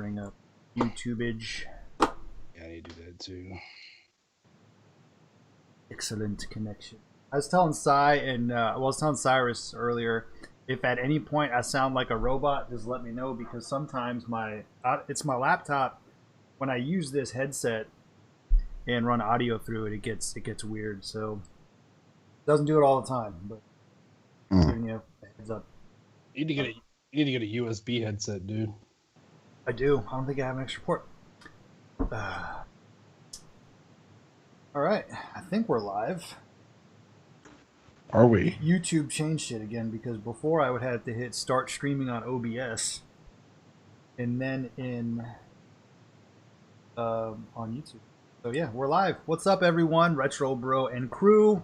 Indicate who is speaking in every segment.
Speaker 1: bring up YouTubeage.
Speaker 2: Yeah, I need to do that too.
Speaker 1: Excellent connection. I was telling I was telling Cyrus earlier, if at any point I sound like a robot, just let me know, because sometimes it's my laptop. When I use this headset and run audio through it, it gets weird. So it doesn't do it all the time, but giving you a heads up.
Speaker 2: You need to get a USB headset, dude.
Speaker 1: I do. I don't think I have an extra port. All right, I think we're live.
Speaker 3: Are we?
Speaker 1: YouTube changed shit again, because before I would have to hit start streaming on OBS, and then on YouTube. So yeah, we're live. What's up, everyone? RetroBro and crew.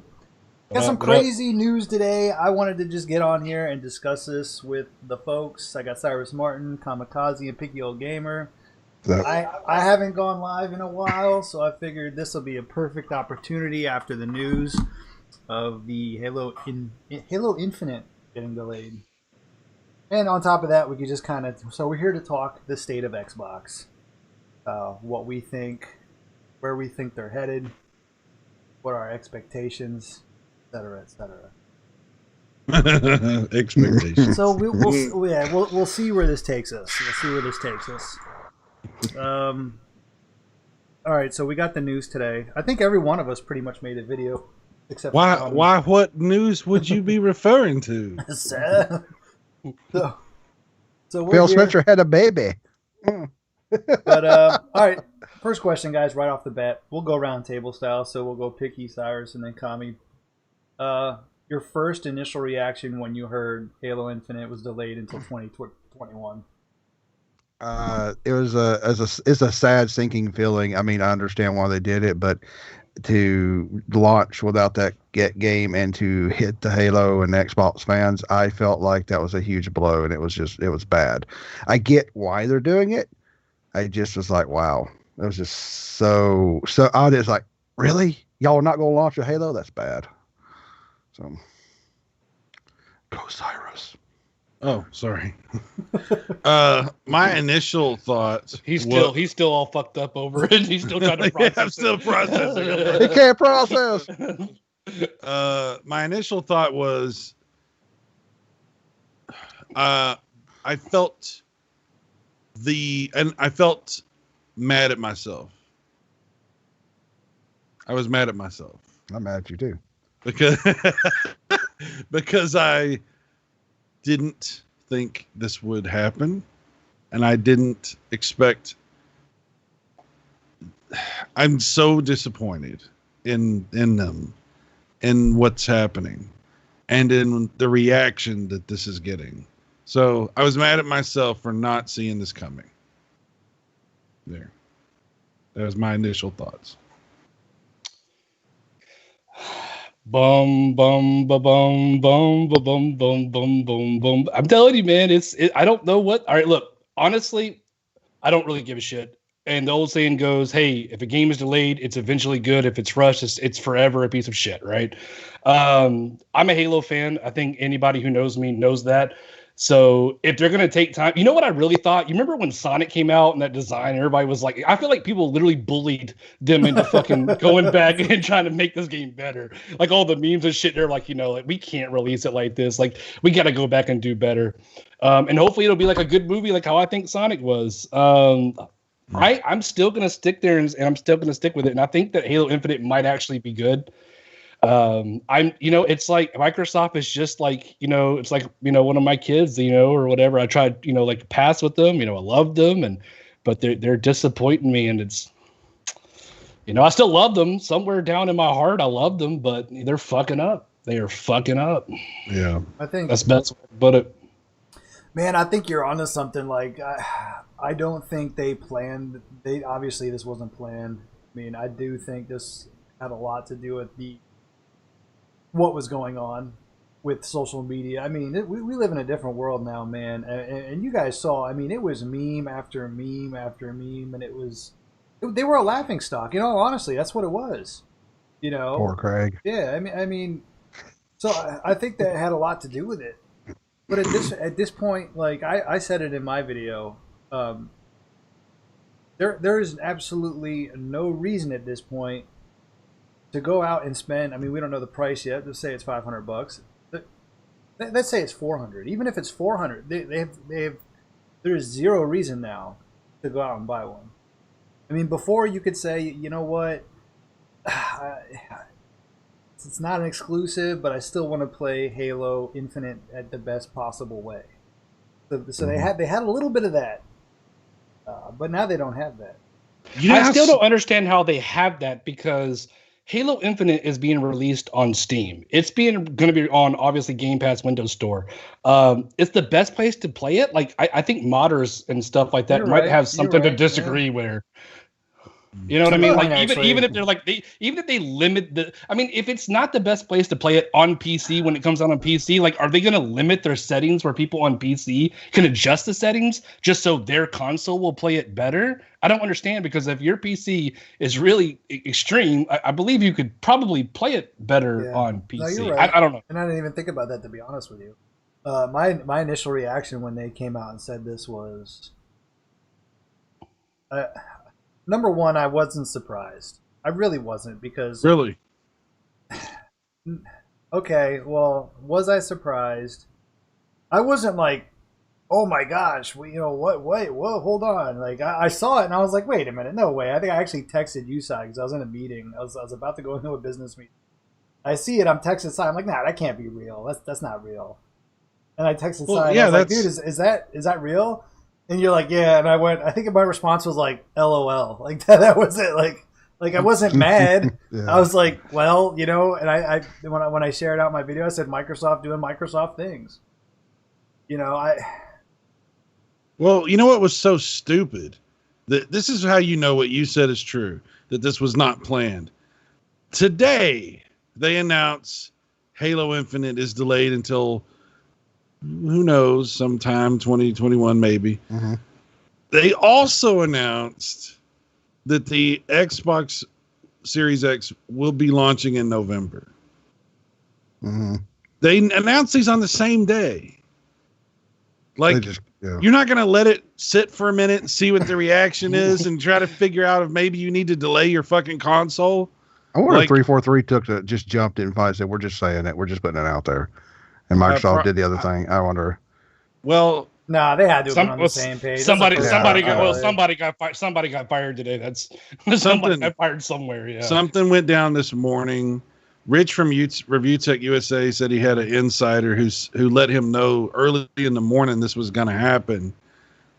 Speaker 1: Got some crazy news today. I wanted to just get on here and discuss this with the folks. I got Cyrus Martin, Kamikaze, and Picky Old Gamer. I haven't gone live in a while, so I figured this will be a perfect opportunity after the news of the Halo Infinite getting delayed. And on top of that, we could just so we're here to talk the state of Xbox, what we think, where we think they're headed, what are our expectations, etc., etc.
Speaker 3: Expectations.
Speaker 1: So we'll see where this takes us. All right, so we got the news today. I think every one of us pretty much made a video, except
Speaker 3: why? What news would you be referring to?
Speaker 1: so we're
Speaker 4: Phil
Speaker 1: here.
Speaker 4: Spencer had a baby.
Speaker 1: But all right, first question, guys, right off the bat. We'll go round table style. So we'll go Picky, Cyrus, and then Kami. Your first initial reaction when you heard Halo Infinite was delayed until 2021.
Speaker 4: It's a sad, sinking feeling. I mean, I understand why they did it, but to launch without that game and to hit the Halo and Xbox fans, I felt like that was a huge blow, and it was bad. I get why they're doing it. I just was like, wow, it was just so odd. It's like, really, y'all are not going to launch a Halo? That's bad. So, go Cyrus.
Speaker 3: Oh, sorry. My initial thoughts.
Speaker 2: He's still all fucked up over it. He's still trying to process.
Speaker 3: Yeah, I'm still processing.
Speaker 4: He can't process.
Speaker 3: My initial thought was, I felt mad at myself. I was mad at myself.
Speaker 4: I'm mad at you too.
Speaker 3: Because I didn't think this would happen, and I didn't expect. I'm so disappointed in them, in what's happening, and in the reaction that this is getting. So I was mad at myself for not seeing this coming. There. That was my initial thoughts.
Speaker 2: Bum bum ba bum bum ba bum bum bum bum bum. I'm telling you, man, I don't know what. All right, look, honestly, I don't really give a shit. And the old saying goes, "Hey, if a game is delayed, it's eventually good. If it's rushed, it's forever a piece of shit." Right? I'm a Halo fan. I think anybody who knows me knows that. So if they're gonna take time, you know what I really thought? You remember when Sonic came out and that design, everybody was like, I feel like people literally bullied them into fucking going back and trying to make this game better. Like all the memes and shit, they're like, like we can't release it like this. Like we got to go back and do better. And hopefully it'll be like a good movie, like how I think Sonic was. I'm still gonna stick there and I'm still gonna stick with it. And I think that Halo Infinite might actually be good. It's like Microsoft is just like, it's like, one of my kids, or whatever. I tried, like to pass with them, I love them, but they're disappointing me, and it's, I still love them somewhere down in my heart. I love them, but they're fucking up. They are fucking up.
Speaker 3: Yeah.
Speaker 1: I think
Speaker 2: that's best way to put it.
Speaker 1: Man, I think you're onto something. Like, I don't think they planned. Obviously this wasn't planned. I mean, I do think this had a lot to do with what was going on with social media. I mean, we live in a different world now, man. And you guys saw, I mean, it was meme after meme after meme, and they were a laughing stock. Honestly, that's what it was.
Speaker 4: Poor Craig.
Speaker 1: Yeah, I mean, so I think that had a lot to do with it. But at this point, like I said it in my video, there is absolutely no reason at this point to go out and spend. I mean, we don't know the price yet. Let's say it's $500. Let's say it's 400. Even if it's 400, they have. There is zero reason now to go out and buy one. I mean, before you could say, you know what, it's not an exclusive, but I still want to play Halo Infinite at the best possible way. So they had a little bit of that, but now they don't have that.
Speaker 2: I still don't understand how they have that, because Halo Infinite is being released on Steam. It's going to be on, obviously, Game Pass, Windows Store. It's the best place to play it. Like, I think modders and stuff like that might have something to disagree with. You know what I mean? Like, even if they're like, even if they limit the, I mean, if it's not the best place to play it on PC when it comes out on PC, like, are they going to limit their settings where people on PC can adjust the settings just so their console will play it better? I don't understand, because if your PC is really extreme, I believe you could probably play it better on PC. No, you're right. I don't know.
Speaker 1: And I didn't even think about that, to be honest with you. My initial reaction when they came out and said this was, number one, I wasn't surprised. I really wasn't, because...
Speaker 3: Really?
Speaker 1: Okay, well, was I surprised? I wasn't like, oh my gosh, wait, whoa, hold on. Like, I saw it and I was like, wait a minute, no way. I think I actually texted you, Sai, because I was in a meeting. I was about to go into a business meeting. I see it, I'm texting Sai. I'm like, nah, that can't be real. That's not real. And I texted Sai, and I was like, dude, is that real? And you're like, yeah. And I think my response was like, LOL. Like, that was it. Like I wasn't mad. Yeah. I was like, well, and I when I shared out my video, I said Microsoft doing Microsoft things.
Speaker 3: Well, you know what was so stupid? This is how you know what you said is true, that this was not planned. Today, they announce Halo Infinite is delayed until, who knows, sometime 2021 maybe. Mm-hmm. They also announced that the Xbox Series X will be launching in November. Mm-hmm. They announced these on the same day. Like, you're not going to let it sit for a minute and see what the reaction is and try to figure out if maybe you need to delay your fucking console.
Speaker 4: I wonder if 343 just jumped in and finally said, we're just saying it. We're just putting it out there. And Microsoft did the other thing. I wonder.
Speaker 1: Well, no, they had to be on the same page.
Speaker 2: Somebody got fired today. That's somebody got fired somewhere. Yeah.
Speaker 3: Something went down this morning. Rich from Review Tech USA said he had an insider who let him know early in the morning this was going to happen.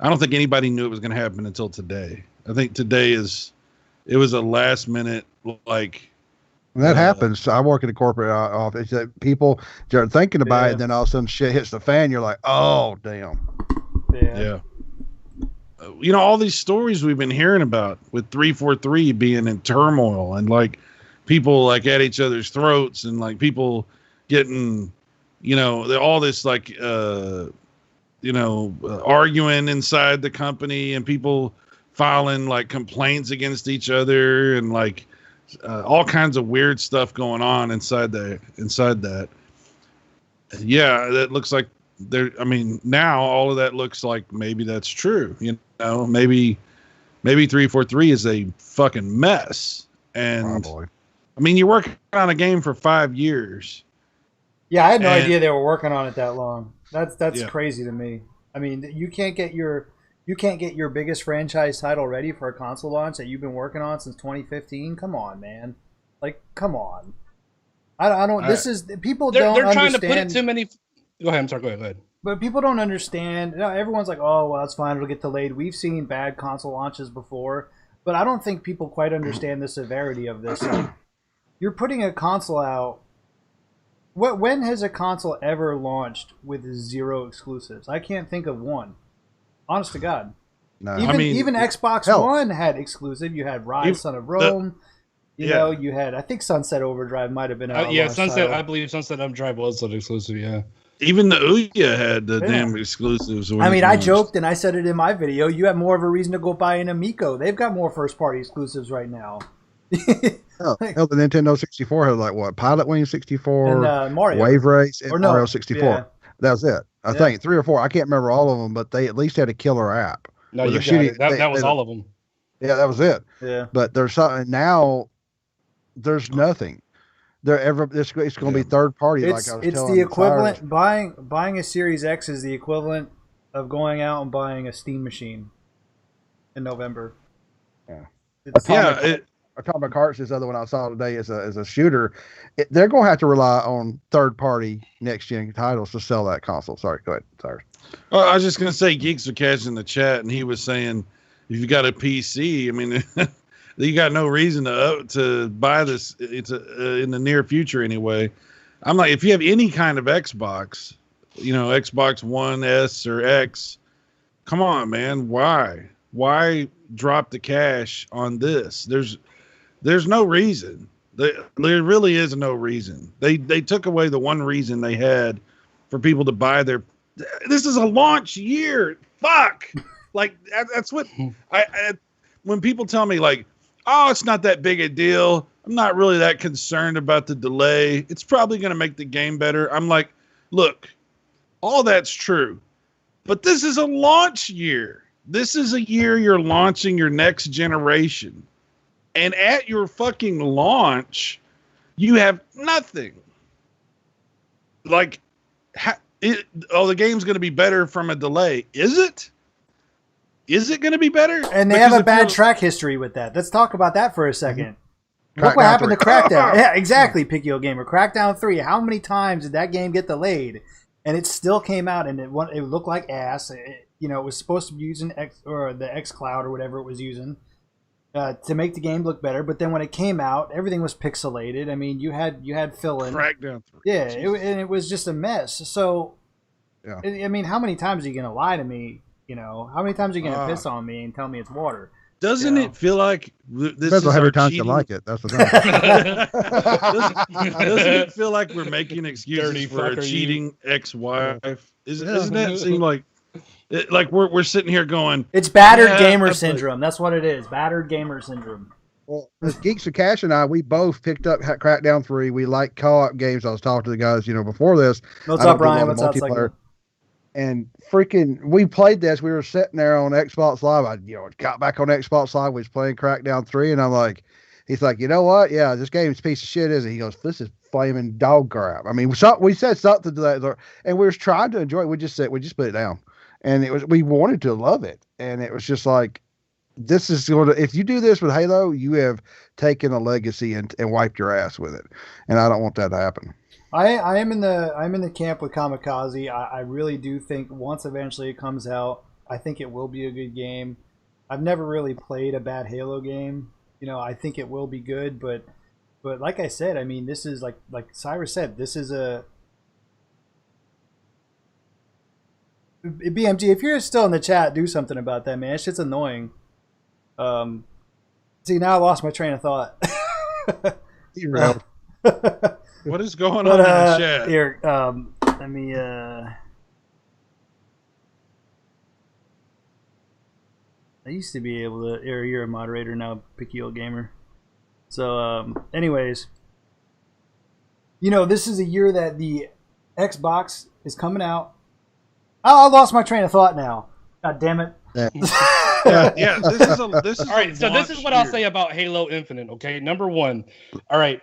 Speaker 3: I don't think anybody knew it was going to happen until today. I think today it was a last minute, like.
Speaker 4: That happens. I work in a corporate office. People start thinking about it, and then all of a sudden shit hits the fan. You're like, oh, damn.
Speaker 3: Yeah. All these stories we've been hearing about with 343 being in turmoil and like people like at each other's throats and like people getting, all this like, arguing inside the company and people filing like complaints against each other and like all kinds of weird stuff going on inside that. Yeah, that looks like now all of that looks like maybe that's true. Maybe 343 is a fucking mess. And you're working on a game for 5 years.
Speaker 1: Yeah, I had no idea they were working on it that long. That's crazy to me. I mean, you can't get your biggest franchise title ready for a console launch that you've been working on since 2015. Come on, man. Like, come on. I don't. This is people don't. They're trying to put it too many.
Speaker 2: Go ahead. I'm sorry. Go ahead.
Speaker 1: But people don't understand. Everyone's like, oh, well, it's fine. It'll get delayed. We've seen bad console launches before, but I don't think people quite understand the severity of this. Like, you're putting a console out. When has a console ever launched with 0 exclusives? I can't think of one. Honest to God. No. Even Xbox One had exclusive. You had Rise, Son of Rome. You had, I think Sunset Overdrive might have been out.
Speaker 2: Sunset. I believe Sunset Overdrive was an exclusive. Yeah.
Speaker 3: Even the Ouya had the damn exclusives.
Speaker 1: I joked and I said it in my video. You have more of a reason to go buy an Amico. They've got more first-party exclusives right now.
Speaker 4: The Nintendo 64 had like what? Pilot Wing 64,
Speaker 1: and, Mario.
Speaker 4: Wave Race, and Mario 64. Yeah. That was it. I think 3 or 4. I can't remember all of them, but they at least had a killer app.
Speaker 2: No, you got it. That was all of them.
Speaker 4: Yeah, that was it.
Speaker 1: Yeah.
Speaker 4: But there's something now. There's nothing. It's going to be third party. Like I was
Speaker 1: It's
Speaker 4: telling
Speaker 1: the equivalent.
Speaker 4: Cyrus.
Speaker 1: Buying a Series X is the equivalent of going out and buying a Steam machine in November.
Speaker 4: Yeah.
Speaker 1: It's,
Speaker 4: Atomic Hearts, this other one I saw today, is a shooter. They're going to have to rely on third party next gen titles to sell that console. Sorry, go ahead, Cyrus.
Speaker 3: I was just gonna say, Geeks are catching the chat, and he was saying, if you got a PC, I mean, you got no reason to buy this. It's in the near future anyway. I'm like, if you have any kind of Xbox, Xbox One S or X, come on, man, why drop the cash on this? There's no reason. There really is no reason. They took away the one reason they had for people to buy their. This is a launch year. Fuck. Like that's what I when people tell me like, oh, it's not that big a deal. I'm not really that concerned about the delay. It's probably going to make the game better. I'm like, look, all that's true, but this is a launch year. This is a year you're launching your next generation. And at your fucking launch, you have nothing. Like, the game's going to be better from a delay. Is it? Is it going to be better?
Speaker 1: And they have a bad track history with that. Let's talk about that for a second. Look what happened to Crackdown. Yeah, exactly, Pickyo Gamer. Crackdown 3. How many times did that game get delayed? And it still came out, and it looked like ass. It was supposed to be using the xCloud or whatever it was using. To make the game look better, but then when it came out, everything was pixelated. I mean, you had fill-in.
Speaker 3: Crackdown 3.
Speaker 1: Yeah, it was just a mess. So, yeah. I mean, how many times are you going to lie to me? How many times are you going to piss on me and tell me it's water?
Speaker 3: Doesn't it feel like this
Speaker 4: depends on how many times you like it? That's the
Speaker 3: thing. Doesn't it feel like we're making excuses for a cheating ex-wife? Doesn't that seem like? Like we're sitting here going,
Speaker 1: it's battered gamer syndrome. That's what it is. Battered gamer syndrome.
Speaker 4: Well, Geeks of Cash and I, we both picked up Crackdown 3. We like co-op games. I was talking to the guys, before this.
Speaker 1: What's up, Ryan? What's up, Cycle?
Speaker 4: And freaking, we played this. We were sitting there on Xbox Live. I got back on Xbox Live. We was playing Crackdown 3, and I'm like, he's like, you know what? Yeah, this game's a piece of shit, isn't it? He goes, this is flaming dog crap. I mean, we said something to that, and we were trying to enjoy it. We just put it down. And we wanted to love it. And it was just like, this is going to, if you do this with Halo, you have taken a legacy and wiped your ass with it. And I don't want that to happen.
Speaker 1: I'm in the camp with Kamikaze. I really do think once eventually it comes out, I think it will be a good game. I've never really played a bad Halo game. I think it will be good, but like I said, I mean, this is like Cyrus said, this is a BMG, if you're still in the chat, do something about that, man. That shit's annoying. See, now I lost my train of thought.
Speaker 3: What is going on in the chat?
Speaker 1: Here, let me. I used to be able to. You're a moderator now, Pickyo Gamer. So, anyways, this is a year that the Xbox is coming out. Oh, I lost my train of thought now. God damn it.
Speaker 3: Yeah, this is
Speaker 2: all right, so this is what I'll say about Halo Infinite, okay? Number one, all right,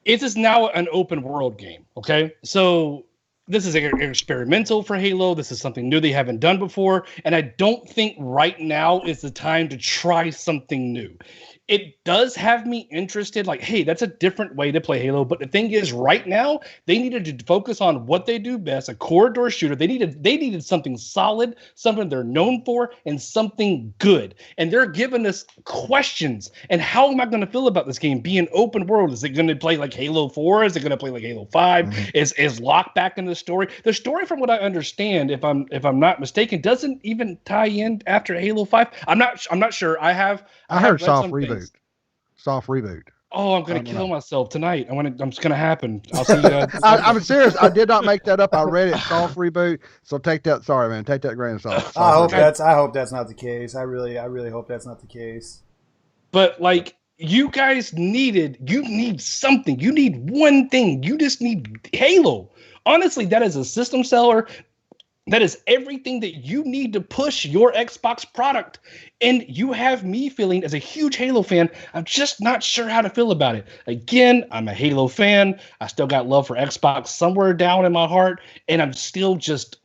Speaker 2: it is now an open world game, okay? So this is experimental for Halo. This is something new they haven't done before, and I don't think right now is the time to try something new. It does have me interested, like, hey, that's a different way to play Halo. But the thing is, right now, they needed to focus on what they do best, a corridor shooter. They needed something solid, something they're known for, and something good. And they're giving us questions. And how am I going to feel about this game being open world? Is it going to play like Halo 4? Is it going to play like Halo 5? Mm-hmm. Is Locke back in the story? The story, from what I understand, if I'm not mistaken, doesn't even tie in after Halo 5. I'm not sure. I
Speaker 4: heard soft reboot. Soft reboot.
Speaker 2: Oh, I'm gonna kill myself tonight. It's gonna happen. I'll see you guys.
Speaker 4: I'm serious. I did not make that up. I read it. Soft reboot. So take that. Sorry, man. Take that grain of salt.
Speaker 1: I hope that's not the case. I really hope that's not the case.
Speaker 2: But like, you guys need something. You need one thing. You just need Halo. Honestly, that is a system seller. That is everything that you need to push your Xbox product. And you have me feeling, as a huge Halo fan, I'm just not sure how to feel about it. Again, I'm a Halo fan. I still got love for Xbox somewhere down in my heart. And I'm still just,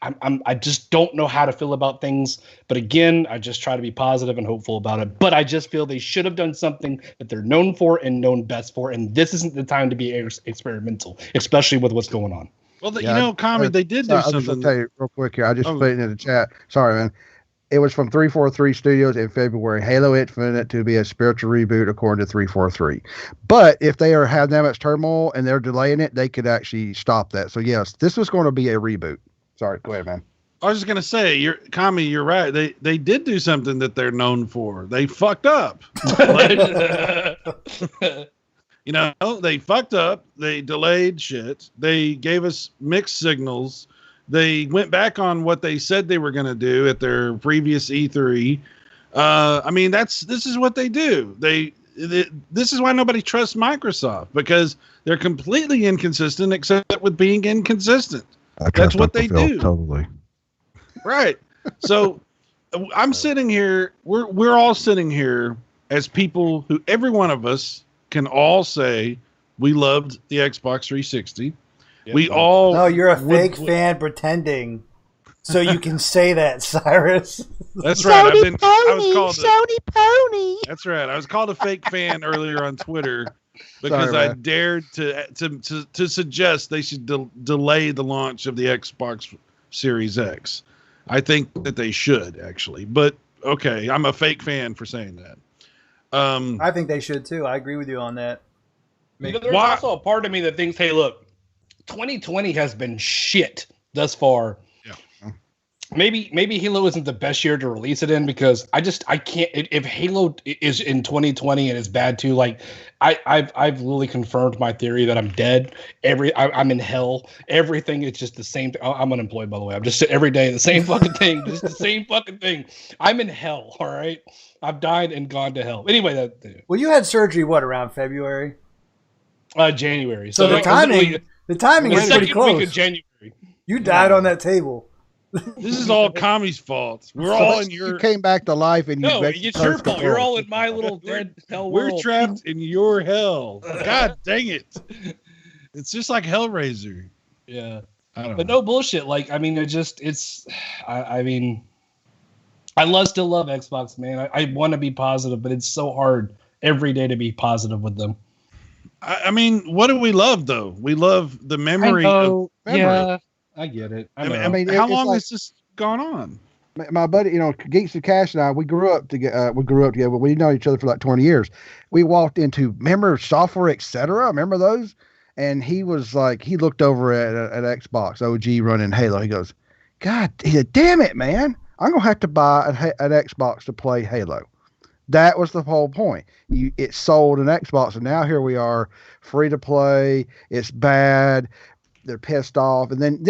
Speaker 2: I just don't know how to feel about things. But again, I just try to be positive and hopeful about it. But I just feel they should have done something that they're known for and known best for. And this isn't the time to be experimental, especially with what's going on.
Speaker 3: Well, Kami, they did do
Speaker 4: I'll
Speaker 3: something.
Speaker 4: just tell you real quick here. I just put it in the chat. Sorry, man. It was from 343 Studios in February. Halo Infinite to be a spiritual reboot, according to 343. But if they have that much turmoil and they're delaying it, they could actually stop that. So yes, this was going to be a reboot. Sorry, go ahead, man.
Speaker 3: I was just gonna say, Kami, you're right. They did do something that they're known for. They fucked up. They fucked up. They delayed shit. They gave us mixed signals. They went back on what they said they were going to do at their previous E3. This is what they do. This is why nobody trusts Microsoft, because they're completely inconsistent, except with being inconsistent. That's what they do.
Speaker 4: Totally.
Speaker 3: Right. So I'm sitting here. We're all sitting here as people who, every one of us, can all say we loved the Xbox 360. Yep. We all.
Speaker 1: No, you're a fake fan pretending, so you can say that, Cyrus.
Speaker 3: That's right. I was called
Speaker 4: Sony Pony.
Speaker 3: That's right. I was called a fake fan earlier on Twitter because I dared to suggest they should delay the launch of the Xbox Series X. I think that they should, actually, but okay, I'm a fake fan for saying that.
Speaker 1: I think they should too. I agree with you on that.
Speaker 2: There's also a part of me that thinks, hey, look, 2020 has been shit thus far. Yeah. Maybe Halo isn't the best year to release it in, because I can't. If Halo is in 2020 and is bad too, like I've really confirmed my theory that I'm dead. I'm in hell. Everything is just the same. I'm unemployed, by the way. I'm just every day the same fucking thing. Just the same fucking thing. I'm in hell. All right. I've died and gone to hell. Anyway,
Speaker 1: well, you had surgery around February?
Speaker 2: January.
Speaker 1: So the timing is pretty close.
Speaker 2: Week of January.
Speaker 1: You died on that table.
Speaker 3: This is all Kami's fault. We're all in your.
Speaker 4: You came back to life, and
Speaker 2: it's your fault. You're all in my little dead hell world.
Speaker 3: We're trapped in your hell. God dang it! It's just like Hellraiser.
Speaker 2: Yeah, but no bullshit. Like, I mean, I still love Xbox, man. I want to be positive, but it's so hard every day to be positive with them.
Speaker 3: I mean, what do we love, though? We love the memory of memory.
Speaker 2: Yeah, I get it.
Speaker 3: I mean, how long has this gone on?
Speaker 4: My buddy, Geeks of Cash and I, we grew up together. We know each other for like 20 years. We walked into, remember Software, etc. Remember those? And he was like, he looked over at Xbox OG running Halo. He goes, God, damn it, man. I'm going to have to buy an Xbox to play Halo. That was the whole point. It sold an Xbox, and now here we are, free to play. It's bad. They're pissed off. And then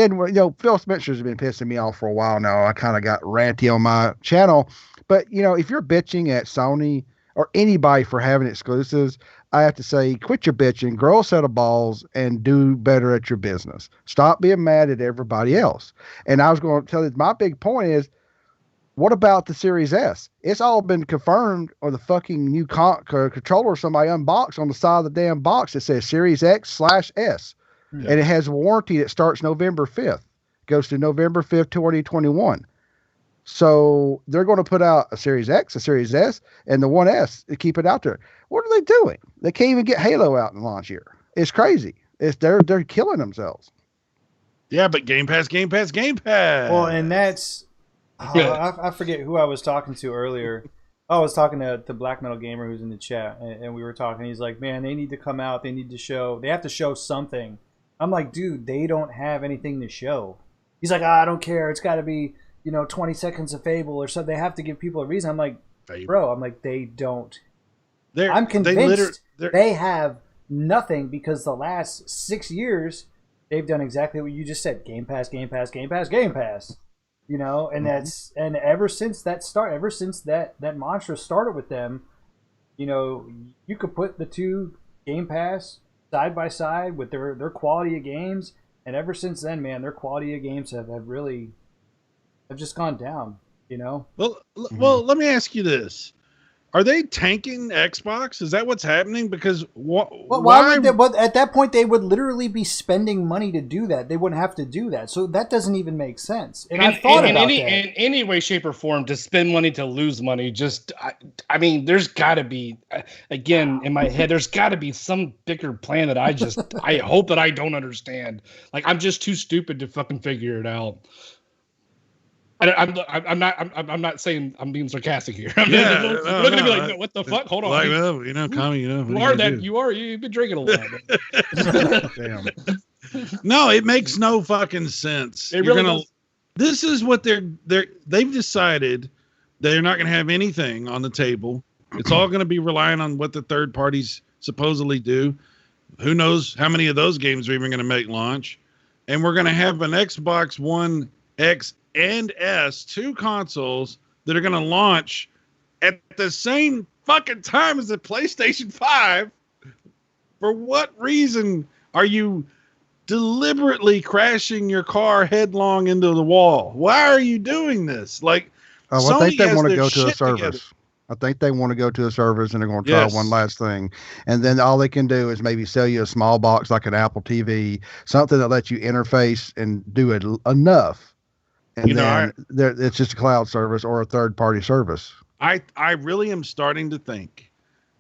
Speaker 4: Phil Spencer's been pissing me off for a while now. I kind of got ranty on my channel. But, if you're bitching at Sony or anybody for having exclusives, I have to say, quit your bitching, grow a set of balls, and do better at your business. Stop being mad at everybody else. And I was going to tell you, my big point is, what about the Series S? It's all been confirmed, or the fucking new controller somebody unboxed on the side of the damn box. It says Series X/S. Yeah. And it has a warranty that starts November 5th. Goes to November 5th, 2021. So they're going to put out a Series X, a Series S, and the 1S to keep it out there. What are they doing? They can't even get Halo out in launch year. It's crazy. They're killing themselves.
Speaker 3: Yeah, but Game Pass.
Speaker 1: Well, and that's... I forget who I was talking to earlier. I was talking to the Black Metal Gamer who's in the chat, and we were talking. He's like, man, they need to come out. They have to show something. I'm like, dude, they don't have anything to show. He's like, I don't care. It's got to be, 20 seconds of Fable or something. They have to give people a reason. I'm like, bro, they don't. I'm convinced they have nothing, because the last 6 years, they've done exactly what you just said. Game Pass. And that's, and ever since that mantra started with them, you could put the two Game Pass side by side with their quality of games, and ever since then, man, their quality of games have really have just gone down. You know.
Speaker 3: Well, let me ask you this: are they tanking Xbox? Is that what's happening? Because
Speaker 1: Why would they? But at that point, they would literally be spending money to do that. They wouldn't have to do that. So that doesn't even make sense. And I thought about that.
Speaker 2: In any way, shape, or form, to spend money to lose money, I mean, there's got to be, again, in my head, there's got to be some bigger plan that I hope that I don't understand. Like, I'm just too stupid to fucking figure it out. I'm not saying I'm being sarcastic here. You're looking at me like, no, what the fuck? Hold on.
Speaker 3: Like, well, you know, Tommy, you know,
Speaker 2: you've been drinking a lot.
Speaker 3: Damn. No, it makes no fucking sense.
Speaker 2: It really does.
Speaker 3: This is what they've decided they're not going to have anything on the table. It's all going to be relying on what the third parties supposedly do. Who knows how many of those games are even going to make launch? And we're going to have an Xbox One X and S, 2 consoles that are going to launch at the same fucking time as the PlayStation 5. For what reason are you deliberately crashing your car headlong into the wall? Why are you doing this? Like,
Speaker 4: I think they want to go to a service. Together. I think they want to go to a service and they're going to try one last thing. And then all they can do is maybe sell you a small box like an Apple TV, something that lets you interface and do it enough. And it's just a cloud service or a third-party service.
Speaker 3: I really am starting to think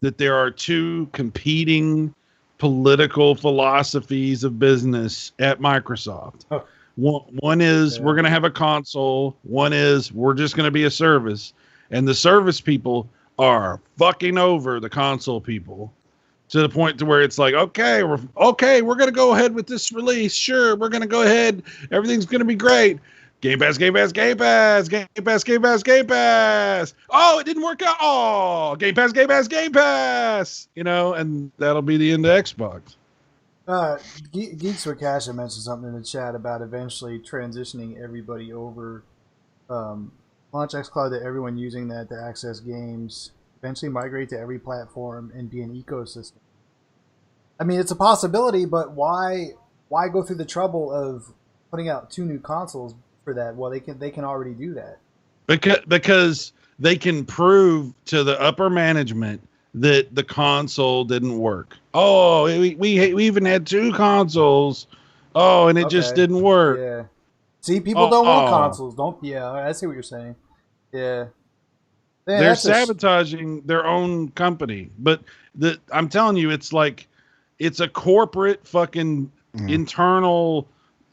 Speaker 3: that there are 2 competing political philosophies of business at Microsoft. Oh. One is we're going to have a console. One is we're just going to be a service. And the service people are fucking over the console people to the point to where it's like, okay, we're going to go ahead with this release. Sure, we're going to go ahead. Everything's going to be great. Game Pass, Game Pass, Game Pass, Game Pass, Game Pass, Game Pass. Oh, it didn't work out. Oh, Game Pass, Game Pass, Game Pass. You know, and that'll be the end of Xbox.
Speaker 1: Geeks with Cash had mentioned something in the chat about eventually transitioning everybody over. Launch xCloud to everyone using that to access games. Eventually migrate to every platform and be an ecosystem. I mean, it's a possibility, but why go through the trouble of putting out 2 new consoles for that? Well, they can already do that
Speaker 3: because they can prove to the upper management that the console didn't work. Oh, we even had 2 consoles. Oh, and it just didn't work.
Speaker 1: Yeah. See, people don't want consoles. I see what you're saying. Yeah.
Speaker 3: They're sabotaging their own company. But I'm telling you, it's like it's a corporate fucking internal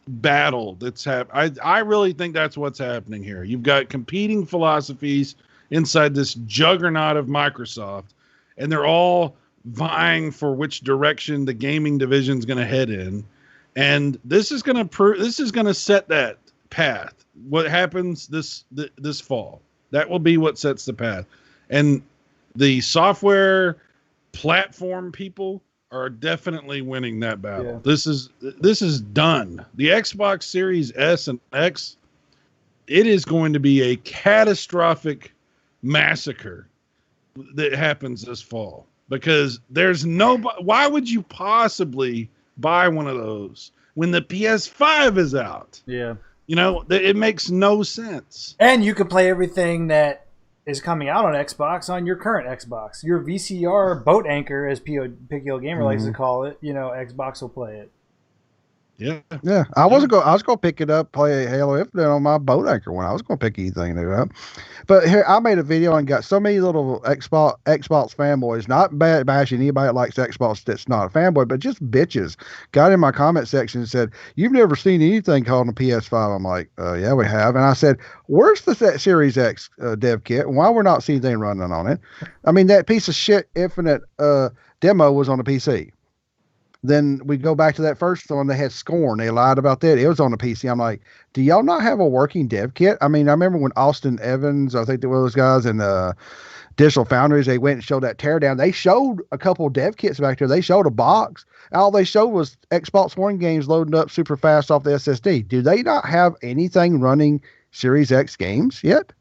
Speaker 3: battle that's happening. I really think that's what's happening here. You've got competing philosophies inside this juggernaut of Microsoft, and they're all vying for which direction the gaming division is going to head in. And this is going to set that path. What happens this fall, that will be what sets the path. And the software platform people are definitely winning that battle. Yeah. This is done. The Xbox Series S and X, it is going to be a catastrophic massacre that happens this fall, because there's why would you possibly buy one of those when the PS5 is out?
Speaker 1: Yeah.
Speaker 3: You know, it makes no sense.
Speaker 1: And you can play everything that is coming out on Xbox on your current Xbox. Your VCR boat anchor, as Pickle Gamer likes to call it, you know, Xbox will play it.
Speaker 3: Yeah.
Speaker 4: I was gonna pick it up, play Halo Infinite on my boat anchor one. I was gonna pick anything new up. But here, I made a video and got so many little Xbox fanboys, not bashing anybody that likes Xbox that's not a fanboy, but just bitches, got in my comment section and said, "You've never seen anything called a PS5." I'm like, yeah, we have. And I said, "Where's the Series X dev kit? And why we're not seeing anything running on it?" I mean, that piece of shit Infinite demo was on the PC. Then we go back to that first one. They had Scorn. They lied about that. It was on the PC. I'm like, do y'all not have a working dev kit? I mean, I remember when Austin Evans, I think there were those guys, and Digital Foundries, they went and showed that teardown. They showed a couple dev kits back there. They showed a box. All they showed was Xbox One games loading up super fast off the SSD. Do they not have anything running Series X games yet?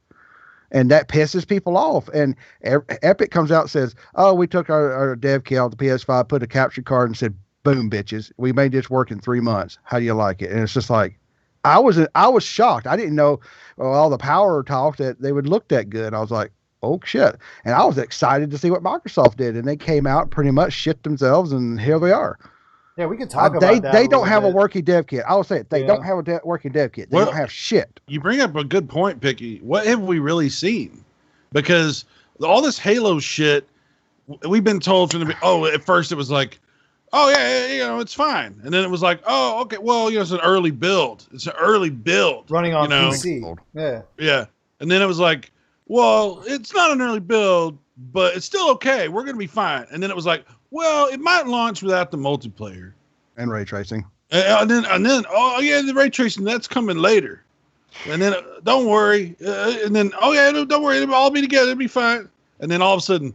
Speaker 4: And that pisses people off. And Epic comes out and says, "Oh, we took our dev kit off the PS5, put a capture card, and said, boom, bitches, we made this work in 3 months. How do you like it?" And it's just like, I was shocked. I didn't know all the power talk that they would look that good. I was like, oh shit. And I was excited to see what Microsoft did. And they came out pretty much shit themselves, and here they are.
Speaker 1: Yeah, we could talk about that.
Speaker 4: They don't have a working dev kit. I will say it. They don't have a working dev kit. They don't have shit.
Speaker 3: You bring up a good point, Picky. What have we really seen? Because all this Halo shit, we've been told from the at first it was like, oh yeah, it's fine, and then it was like, oh okay, well it's an early build. It's an early build
Speaker 1: running on PC.
Speaker 3: Yeah, and then it was like, well, it's not an early build, but it's still okay. We're gonna be fine. And then it was like, well, it might launch without the multiplayer
Speaker 4: and ray tracing.
Speaker 3: And then oh yeah, the ray tracing that's coming later. And then don't worry. And then don't worry, it'll all be together. It'll be fine. And then all of a sudden,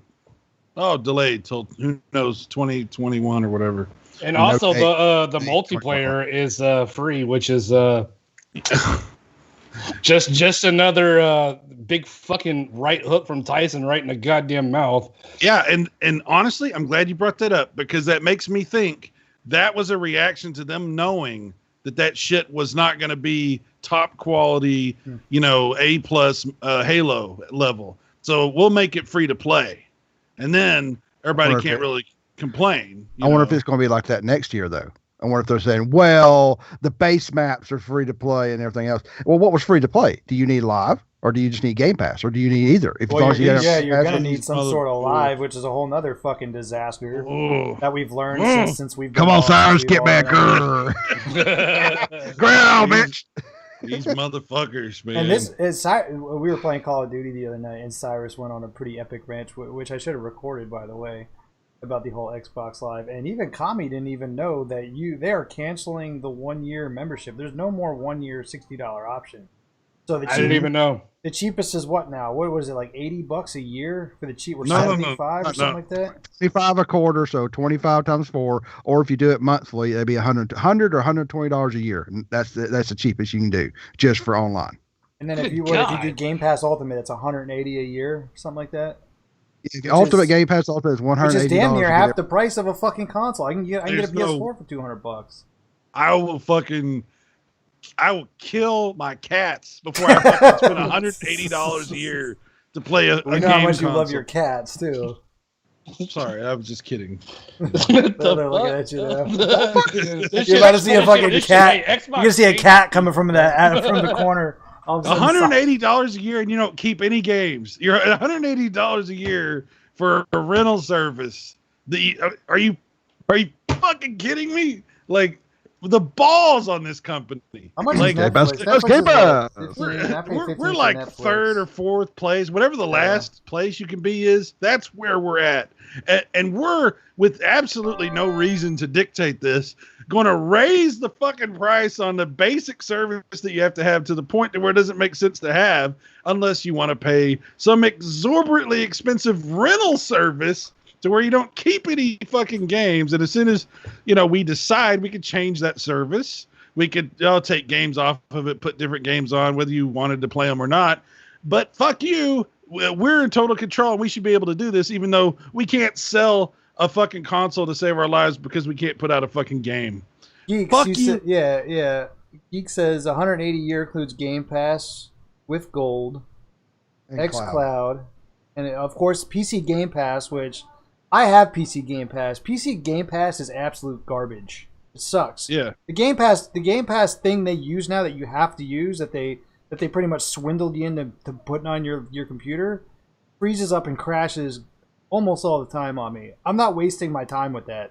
Speaker 3: delayed till who knows 2021 or whatever.
Speaker 2: And also the multiplayer is free, which is just another big fucking right hook from Tyson right in the goddamn mouth.
Speaker 3: Yeah, and honestly, I'm glad you brought that up, because that makes me think that was a reaction to them knowing that shit was not going to be top quality, A+ Halo level. So we'll make it free to play, and then everybody can't really complain.
Speaker 4: I wonder if it's going to be like that next year, though. I wonder if they're saying, well, the base maps are free to play and everything else. Well, what was free to play? Do you need live, or do you just need Game Pass, or do you need either?
Speaker 1: You're going to need some sort of live, which is a whole nother fucking disaster that we've learned since we've been.
Speaker 4: Come on, Cyrus, get back. Ground, bitch.
Speaker 3: These motherfuckers, man.
Speaker 1: And this is, we were playing Call of Duty the other night, and Cyrus went on a pretty epic rant, which I should have recorded, by the way, about the whole Xbox Live. And even Kami didn't even know that they are canceling the 1-year membership. There's no more 1-year $60 option. So
Speaker 2: I didn't even know.
Speaker 1: The cheapest is what now? What was it, like $80 a year for the cheap? Or
Speaker 3: no,
Speaker 1: 75 or something like that?
Speaker 4: 75 a quarter, so 25 times 4. Or if you do it monthly, it'd be $100 or $120 a year. And that's the cheapest you can do just for online.
Speaker 1: And then if you do Game Pass Ultimate, it's $180 a year, something like that.
Speaker 4: Ultimate Game Pass Ultimate is $180. Which is
Speaker 1: damn near half the price of a fucking console. I can get a PS4 for $200.
Speaker 3: I will kill my cats before I fucking spend $180 a year to play a game.
Speaker 1: You know how much you love your cats too.
Speaker 3: Sorry, I was just kidding.
Speaker 1: They're looking at you now. You're about to see a fucking cat. You're gonna see a cat coming from the corner.
Speaker 3: $180 a year, and you don't keep any games. You're $180 a year for a rental service. Are you fucking kidding me? Like, the balls on this company.
Speaker 1: How much
Speaker 3: like,
Speaker 1: is Netflix?
Speaker 3: We're like Netflix. Third or fourth place, whatever the last place you can be is. That's where we're at, and we're, with absolutely no reason to dictate this, going to raise the fucking price on the basic service that you have to the point to where it doesn't make sense to have unless you want to pay some exorbitantly expensive rental service to where you don't keep any fucking games. And as soon as, we decide, we could change that service. We could take games off of it, put different games on, whether you wanted to play them or not. But fuck you. We're in total control, and we should be able to do this, even though we can't sell a fucking console to save our lives because we can't put out a fucking game.
Speaker 1: Geeks,
Speaker 3: fuck you.
Speaker 1: Yeah. Geek says 180 a year includes Game Pass with Gold, xCloud, and of course PC Game Pass, which I have PC Game Pass. PC Game Pass is absolute garbage. It sucks.
Speaker 3: Yeah.
Speaker 1: The Game Pass thing they use now that you have to use, that they pretty much swindled you into putting on your computer, freezes up and crashes almost all the time on me. I'm not wasting my time with that.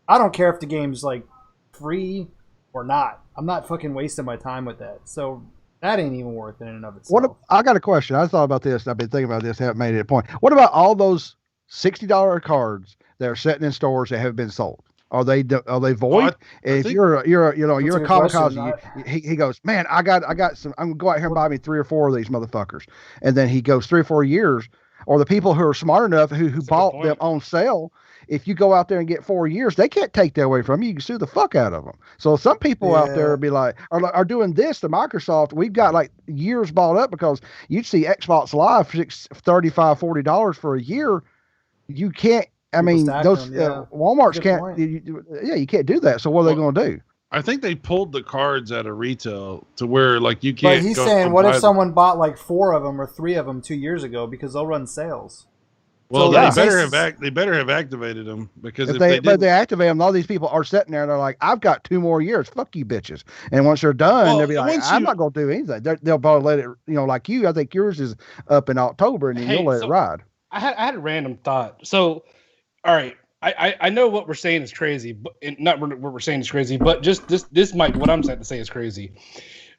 Speaker 1: I don't care if the game's like free or not. I'm not fucking wasting my time with that. So that ain't even worth it in and of itself.
Speaker 4: I got a question. I thought about this. I've been thinking about this. Haven't made it a point. What about all those $60 cards that are sitting in stores that have been sold? Are they void? If you're a Kamikaze, he goes, man, I got some. I'm gonna go out here and buy me 3 or 4 of these motherfuckers, and then he goes 3 or 4 years. Or the people who are smart enough who bought them on sale. If you go out there and get 4 years, they can't take that away from you. You can sue the fuck out of them. So some people out there be like, are doing this to Microsoft. We've got like years bought up because you'd see Xbox Live for $35, $40 for a year. You can't. I mean, those Walmart's can't. You can't do that. So what are they going to do?
Speaker 3: I think they pulled the cards out of retail to where like you can't.
Speaker 1: But he's
Speaker 3: go
Speaker 1: saying, what if
Speaker 3: buy
Speaker 1: someone bought like 4 of them or 3 of them 2 years ago because they'll run sales?
Speaker 3: Well,
Speaker 1: So
Speaker 3: they better have activated them because if
Speaker 4: But
Speaker 3: didn't,
Speaker 4: they activate them. All these people are sitting there and they're like, "I've got 2 more years. Fuck you, bitches." And once they're done,
Speaker 3: Well,
Speaker 4: they'll be like,
Speaker 3: once
Speaker 4: "I'm
Speaker 3: you-
Speaker 4: not going to do anything." They'll probably let it. Like you, I think yours is up in October, and then you'll let it ride.
Speaker 2: I had a random thought. So, all right, I know what we're saying is crazy, but not what we're saying is crazy, but just this might what I'm saying to say is crazy.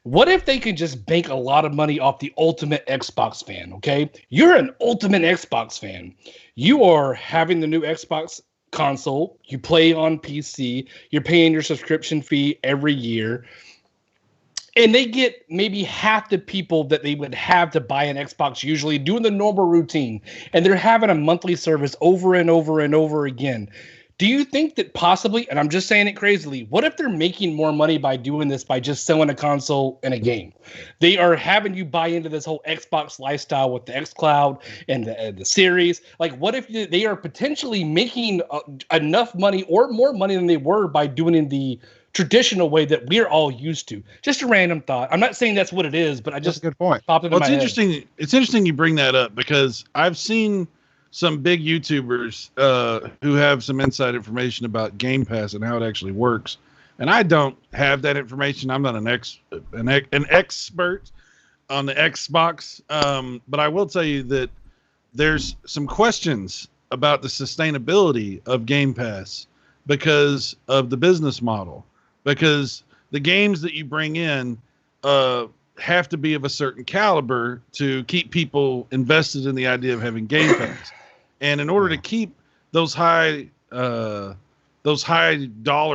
Speaker 2: What if they could just bank a lot of money off the ultimate Xbox fan? Okay, you're an ultimate Xbox fan. You are having the new Xbox console. You play on PC. You're paying your subscription fee every year. And they get maybe half the people that they would have to buy an Xbox usually doing the normal routine. And they're having a monthly service over and over and over again. Do you think that possibly, and I'm just saying it crazily, what if they're making more money by doing this by just selling a console and a game? They are having you buy into this whole Xbox lifestyle with the xCloud and the series. Like, what if they are potentially making enough money or more money than they were by doing in the traditional way that we're all used to? Just a random thought. I'm not saying that's what it is, but I just
Speaker 4: That's a good point.
Speaker 2: popped into
Speaker 3: well,
Speaker 2: my
Speaker 3: it's
Speaker 2: head.
Speaker 3: interesting. It's interesting you bring that up because I've seen some big YouTubers who have some inside information about Game Pass and how it actually works, and I don't have that information. I'm not an expert on the Xbox, but I will tell you that there's some questions about the sustainability of Game Pass because of the business model. Because the games that you bring in have to be of a certain caliber to keep people invested in the idea of having Game Pass. And in order to keep those high dollar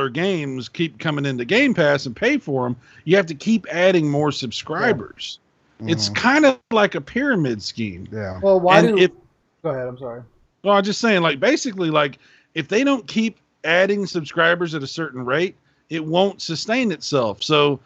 Speaker 3: games keep coming into Game Pass and pay for them, you have to keep adding more subscribers.
Speaker 4: Yeah.
Speaker 3: It's kind of like a pyramid scheme.
Speaker 4: Yeah.
Speaker 1: Well,
Speaker 3: Go
Speaker 1: ahead, I'm sorry.
Speaker 3: Well, I'm just saying, like, basically, like, if they don't keep adding subscribers at a certain rate, it won't sustain itself. So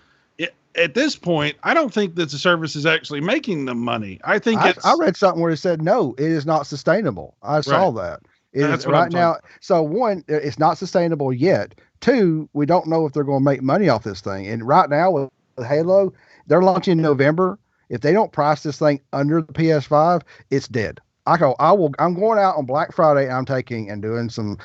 Speaker 3: at this point, I don't think that the service is actually making them money. I think
Speaker 4: I read something where it said, no, it is not sustainable. I saw that.
Speaker 3: That's what
Speaker 4: right
Speaker 3: I'm
Speaker 4: now. So 1, it's not sustainable yet. 2, we don't know if they're going to make money off this thing. And right now with Halo, they're launching in November. If they don't price this thing under the PS5, it's dead. I'm going out on Black Friday and I'm taking and doing some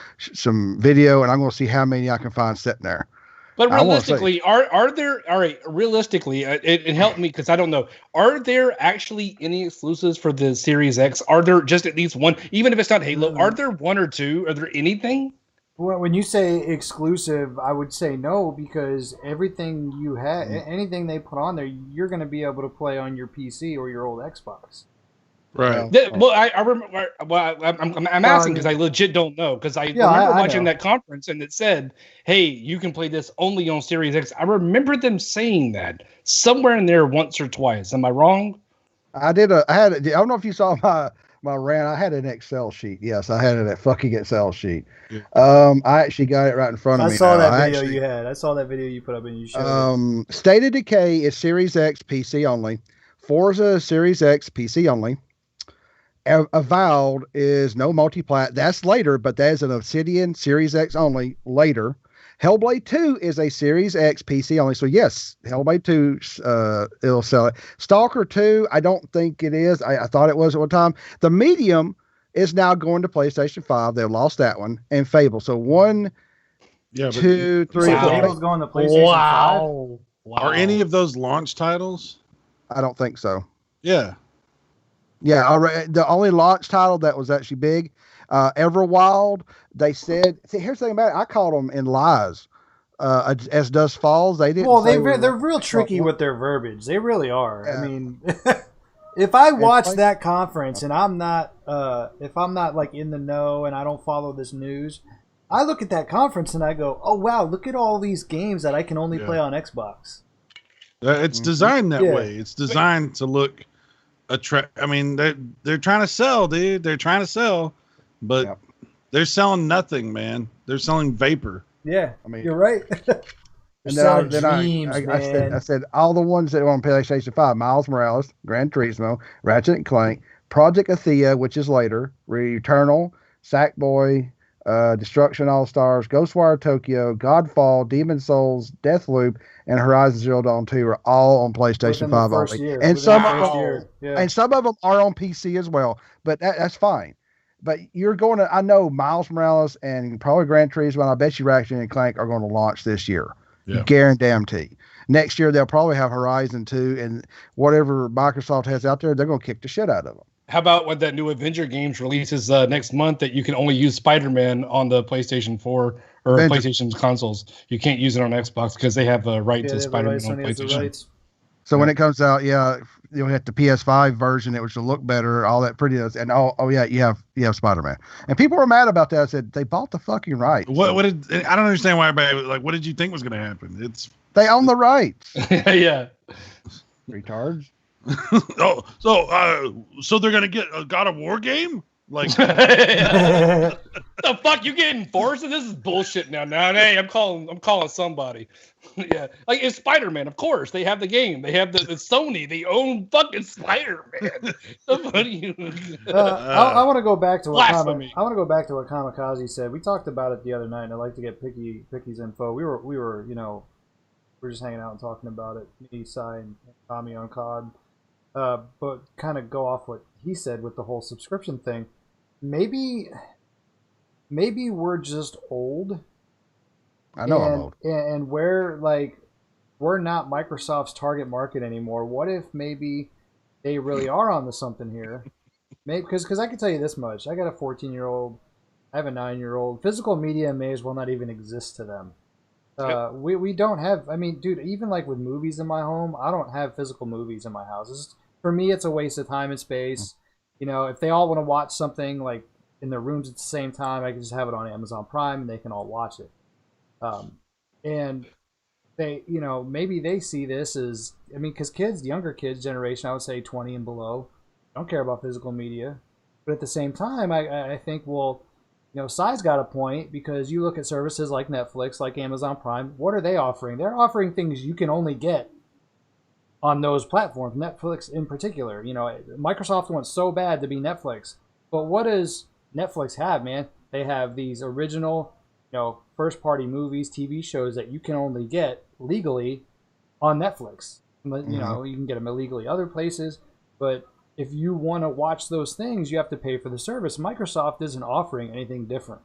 Speaker 4: video and I'm going to see how many I can find sitting there.
Speaker 2: But realistically, are there, all right, realistically, it helped me because I don't know. Are there actually any exclusives for the Series X? Are there just at least one, even if it's not Halo, are there 1 or 2? Are there anything?
Speaker 1: Well, when you say exclusive, I would say no, because everything you have, anything they put on there, you're going to be able to play on your PC or your old Xbox.
Speaker 3: right.
Speaker 2: Well, I remember. Well, I'm asking because I legit don't know. Because I remember watching that conference and it said, "Hey, you can play this only on Series X." I remember them saying that somewhere in there once or twice. Am I wrong?
Speaker 4: I don't know if you saw my rant. I had an Excel sheet. Yes, I had a fucking Excel sheet.
Speaker 3: Yeah.
Speaker 4: I actually got it right in front of me.
Speaker 1: I saw that video you had. I saw that video you put up and you showed it.
Speaker 4: State of Decay is Series X PC only. Forza Series X PC only. Avowed is no multiplat. That's later, but that is an Obsidian Series X only later. Hellblade 2 is a Series X PC only. So yes, Hellblade 2 it'll sell it. Stalker 2, I don't think it is. I thought it was at one time. The Medium is now going to PlayStation 5. They lost that one. And Fable. So 1, 2, 3, 4.
Speaker 1: Fable's going to PlayStation 5?
Speaker 2: Wow.
Speaker 3: Are any of those launch titles?
Speaker 4: I don't think so.
Speaker 3: Yeah.
Speaker 4: Yeah, the only launch title that was actually big, Everwild, they said, see, here's the thing about it. I called them in lies. As Dust Falls, they didn't.
Speaker 1: Well, they're real tricky with their verbiage. They really are.
Speaker 4: Yeah.
Speaker 1: I mean, if I watch that conference and I'm not, if I'm not like in the know and I don't follow this news, I look at that conference and I go, oh wow, look at all these games that I can only play on Xbox.
Speaker 3: It's designed that way. It's designed to look I mean, they're trying to sell, dude. They're trying to sell, but they're selling nothing, man. They're selling vapor.
Speaker 1: Yeah,
Speaker 4: I mean,
Speaker 1: you're right.
Speaker 4: And then I said all the ones that are on PlayStation 5: Miles Morales, Gran Turismo, Ratchet and Clank, Project Athea, which is later, Returnal, Sackboy, Destruction All Stars, Ghostwire Tokyo, Godfall, Demon Souls, Deathloop, and Horizon Zero Dawn 2 are all on PlayStation
Speaker 1: Within the
Speaker 4: 5
Speaker 1: first
Speaker 4: only.
Speaker 1: year.
Speaker 4: And
Speaker 1: Within the
Speaker 4: some
Speaker 1: first
Speaker 4: of
Speaker 1: year. Yeah.
Speaker 4: and some of them are on PC as well, but that's fine. But you're going to, I know Miles Morales and probably Gran Turismo, and I bet you Ratchet and Clank are going to launch this year.
Speaker 3: Yeah.
Speaker 4: Guarantee. Next year, they'll probably have Horizon 2 and whatever Microsoft has out there, they're going to kick the shit out of them.
Speaker 2: How about when that new Avenger games releases next month that you can only use Spider-Man on the PlayStation 4 or PlayStation consoles? You can't use it on Xbox because they have a right to Spider-Man on PlayStation.
Speaker 4: So when it comes out, you'll have the PS5 version, which will look better, all that prettiness, and you have Spider-Man. And people were mad about that. I said they bought the fucking rights.
Speaker 3: I don't understand why everybody like. What did you think was going to happen?
Speaker 4: They own the rights.
Speaker 2: Yeah.
Speaker 4: Retards.
Speaker 3: So they're gonna get a God of War game? Like,
Speaker 2: the fuck you getting forced? This is bullshit now. Hey, I'm calling somebody. Yeah, like it's Spider-Man. Of course, they have the game. They have the Sony. They own fucking Spider-Man.
Speaker 1: I want to go back to what
Speaker 2: blasphemy.
Speaker 1: I want to go back to what Kamikaze said. We talked about it the other night, and I'd like to get Picky's info. We were just hanging out and talking about it. Me, Cy, and Tommy on COD. But kind of go off what he said with the whole subscription thing. Maybe we're just old.
Speaker 4: I know I'm old.
Speaker 1: And we're not Microsoft's target market anymore. What if maybe they really are onto something here? Maybe because I can tell you this much. I got a 14-year-old. I have a 9-year-old. Physical media may as well not even exist to them. We don't have. I mean, dude, even like with movies in my home, I don't have physical movies in my house. For me, it's a waste of time and space. You know, if they all want to watch something like in their rooms at the same time, I can just have it on Amazon Prime and they can all watch it. And they, maybe they see this as, because the younger kids generation, I would say 20 and below, don't care about physical media. But at the same time, I think, Cy's got a point, because you look at services like Netflix, like Amazon Prime. What are they offering? They're offering things you can only get on those platforms, Netflix in particular. Microsoft wants so bad to be Netflix. But what does Netflix have, man? They have these original, first-party movies, TV shows that you can only get legally on Netflix. You can get them illegally other places, but if you want to watch those things, you have to pay for the service. Microsoft isn't offering anything different.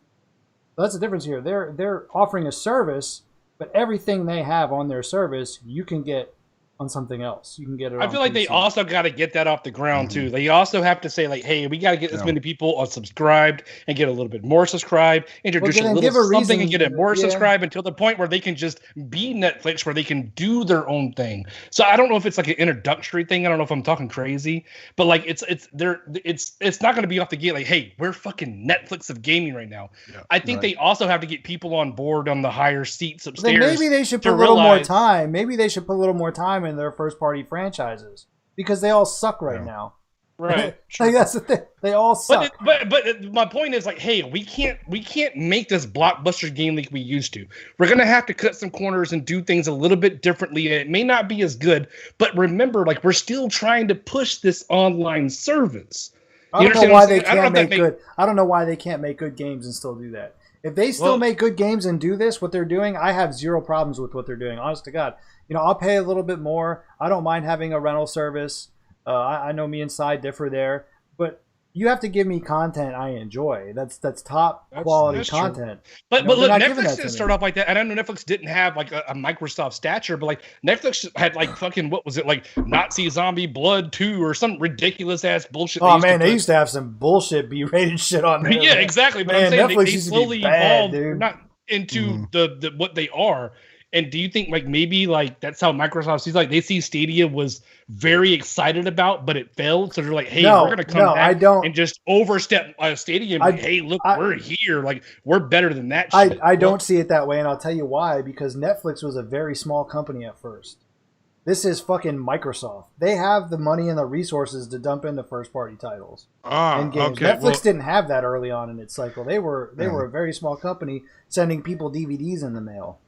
Speaker 1: So that's the difference here. They're offering a service, but everything they have on their service, you can get on something else. You can get it.
Speaker 2: I feel like PC. They also got to get that off the ground too. They also have to say like, "Hey, we got to get as many people unsubscribed and get a little bit more subscribed. Introduce a little something and get it more subscribed until the point where they can just be Netflix, where they can do their own thing." So I don't know if it's like an introductory thing. I don't know if I'm talking crazy, but like it's not going to be off the gate like, "Hey, we're fucking Netflix of gaming right now." Yeah, I think they also have to get people on board on the higher seats upstairs.
Speaker 1: Then maybe they should put a little more time. Maybe they should put a little more time in their first party franchises, because they all suck right now.
Speaker 2: Right.
Speaker 1: Like that's the thing. They all suck.
Speaker 2: But my point is like, hey, we can't make this blockbuster game like we used to. We're gonna have to cut some corners and do things a little bit differently. It may not be as good, but remember, like, we're still trying to push this online service.
Speaker 1: I don't know why they can't make good. I don't know why they can't make good games and still do that. If they still make good games and do this, what they're doing, I have zero problems with what they're doing. Honest to God. I'll pay a little bit more. I don't mind having a rental service. I know me and Cy differ there, but you have to give me content I enjoy. That's top quality content.
Speaker 2: But look, Netflix didn't start off like that. And I know Netflix didn't have like a Microsoft stature, but like Netflix had like fucking, what was it, like Nazi Zombie Blood 2 or some ridiculous ass bullshit.
Speaker 1: Oh man, they used to have some bullshit B-rated shit on there.
Speaker 2: Yeah, exactly. But I'm saying they slowly evolved. They're not into the what they are. And do you think like maybe like that's how Microsoft sees, like they see Stadia was very excited about, but it failed, so they're like, hey, we're gonna come back and just overstep Stadia and be like, hey, look, we're here, like we're better than that shit.
Speaker 1: I don't see it that way, and I'll tell you why. Because Netflix was a very small company at first. This is fucking Microsoft. They have the money and the resources to dump into first party titles and games. Okay. Netflix didn't have that early on in its cycle. They were a very small company sending people DVDs in the mail.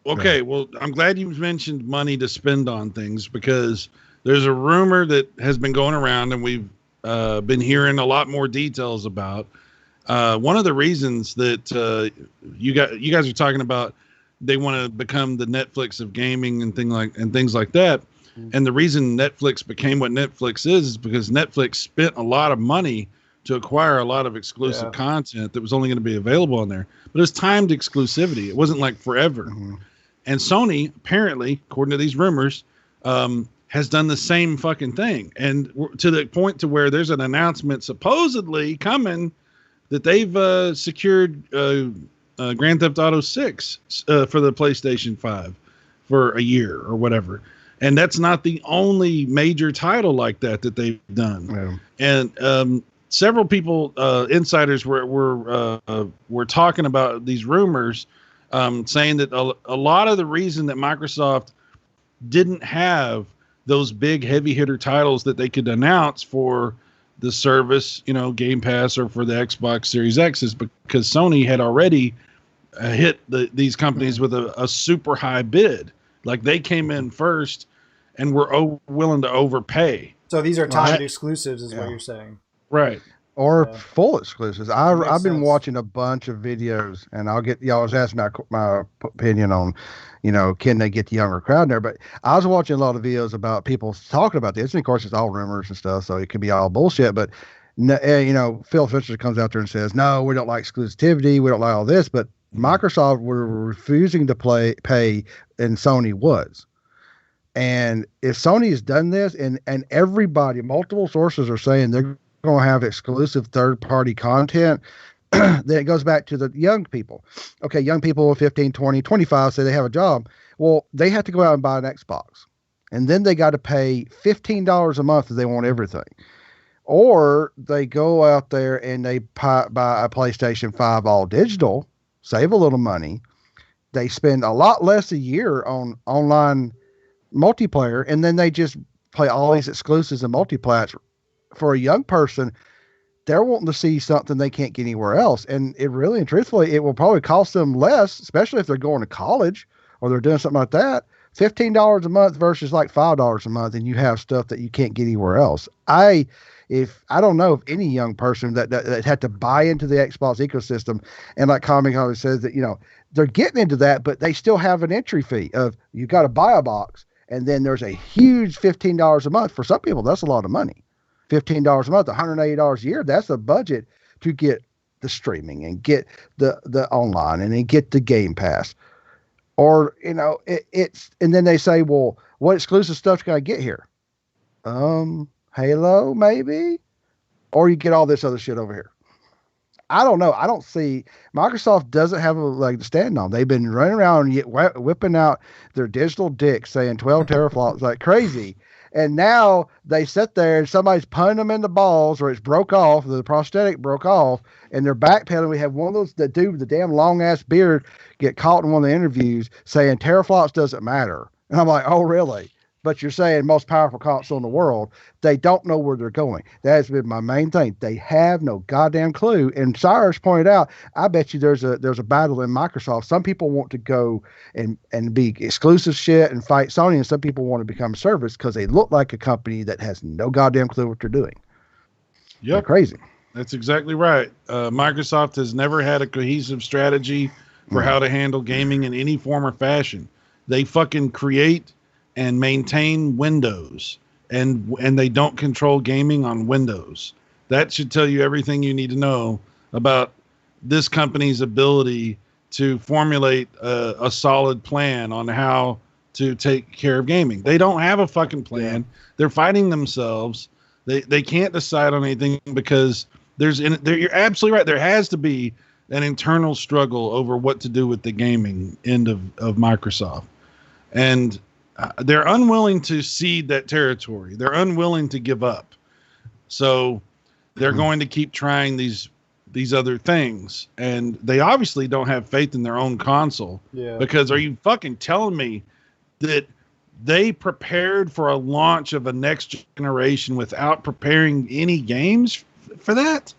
Speaker 3: Okay, well, I'm glad you mentioned money to spend on things, because there's a rumor that has been going around and we've been hearing a lot more details about, One of the reasons that you guys are talking about, they want to become the Netflix of gaming and things like that. And the reason Netflix became what Netflix is because Netflix spent a lot of money to acquire a lot of exclusive content that was only going to be available on there. But it was timed exclusivity. It wasn't like forever. Mm-hmm. And Sony, apparently, according to these rumors, has done the same fucking thing. And to the point to where there's an announcement supposedly coming that they've secured Grand Theft Auto 6 for the PlayStation 5 for a year or whatever. And that's not the only major title like that they've done. Yeah. And several people, insiders, were talking about these rumors, saying that a lot of the reason that Microsoft didn't have those big heavy hitter titles that they could announce for the service, Game Pass or for the Xbox Series X is because Sony had already hit these companies with a super high bid. Like they came in first and were willing to overpay.
Speaker 1: So these are timed exclusives is what you're saying.
Speaker 3: Right.
Speaker 4: Or full exclusives. I've been watching a bunch of videos, and y'all was asking my opinion on, can they get the younger crowd in there? But I was watching a lot of videos about people talking about this. And of course, it's all rumors and stuff, so it could be all bullshit. But, Phil Fisher comes out there and says, no, we don't like exclusivity. We don't like all this. But Microsoft were refusing to pay, and Sony was. And if Sony has done this, and everybody, multiple sources are saying they're going to have exclusive third-party content, then it goes back to the young people. Okay, young people 15, 20, 25 say they have a job. Well, they have to go out and buy an Xbox. And then they got to pay $15 a month if they want everything. Or they go out there and they buy a PlayStation 5 all digital, save a little money. They spend a lot less a year on online multiplayer, and then they just play all these exclusives and multiplayer. For a young person, they're wanting to see something they can't get anywhere else. And it really and truthfully, it will probably cost them less, especially if they're going to college or they're doing something like that. $15 a month versus like $5 a month, and you have stuff that you can't get anywhere else. I don't know if any young person that had to buy into the Xbox ecosystem, and like Kamikaze says that, they're getting into that, but they still have an entry fee of you got to buy a box, and then there's a huge $15 a month. For some people, that's a lot of money. $15 a month, $180 a year. That's a budget to get the streaming and get the online and then get the Game Pass. Or, it's, and then they say, well, what exclusive stuff can I get here? Halo, maybe? Or you get all this other shit over here. I don't know. I don't see Microsoft doesn't have a leg to stand on. They've been running around and whipping out their digital dick saying 12 teraflops like crazy. And now they sit there and somebody's punting them in the balls, or it's broke off, the prosthetic broke off, and they're backpedaling. We have one of those, the dude with the damn long ass beard get caught in one of the interviews saying teraflops doesn't matter. And I'm like, oh, really? But you're saying most powerful console in the world, they don't know where they're going. That has been my main thing. They have no goddamn clue. And Cyrus pointed out, I bet you there's a battle in Microsoft. Some people want to go and be exclusive shit and fight Sony, and some people want to become service because they look like a company that has no goddamn clue what they're doing.
Speaker 3: Yep.
Speaker 4: They're crazy.
Speaker 3: That's exactly right. Microsoft has never had a cohesive strategy for how to handle gaming in any form or fashion. They fucking create and maintain Windows, and they don't control gaming on Windows. That should tell you everything you need to know about this company's ability to formulate a solid plan on how to take care of gaming. They don't have a fucking plan. They're fighting themselves. They can't decide on anything because you're absolutely right. There has to be an internal struggle over what to do with the gaming end of Microsoft. And they're unwilling to cede that territory. They're unwilling to give up. So they're going to keep trying these other things. And they obviously don't have faith in their own console. Yeah. Because are you fucking telling me that they prepared for a launch of a next generation without preparing any games for that?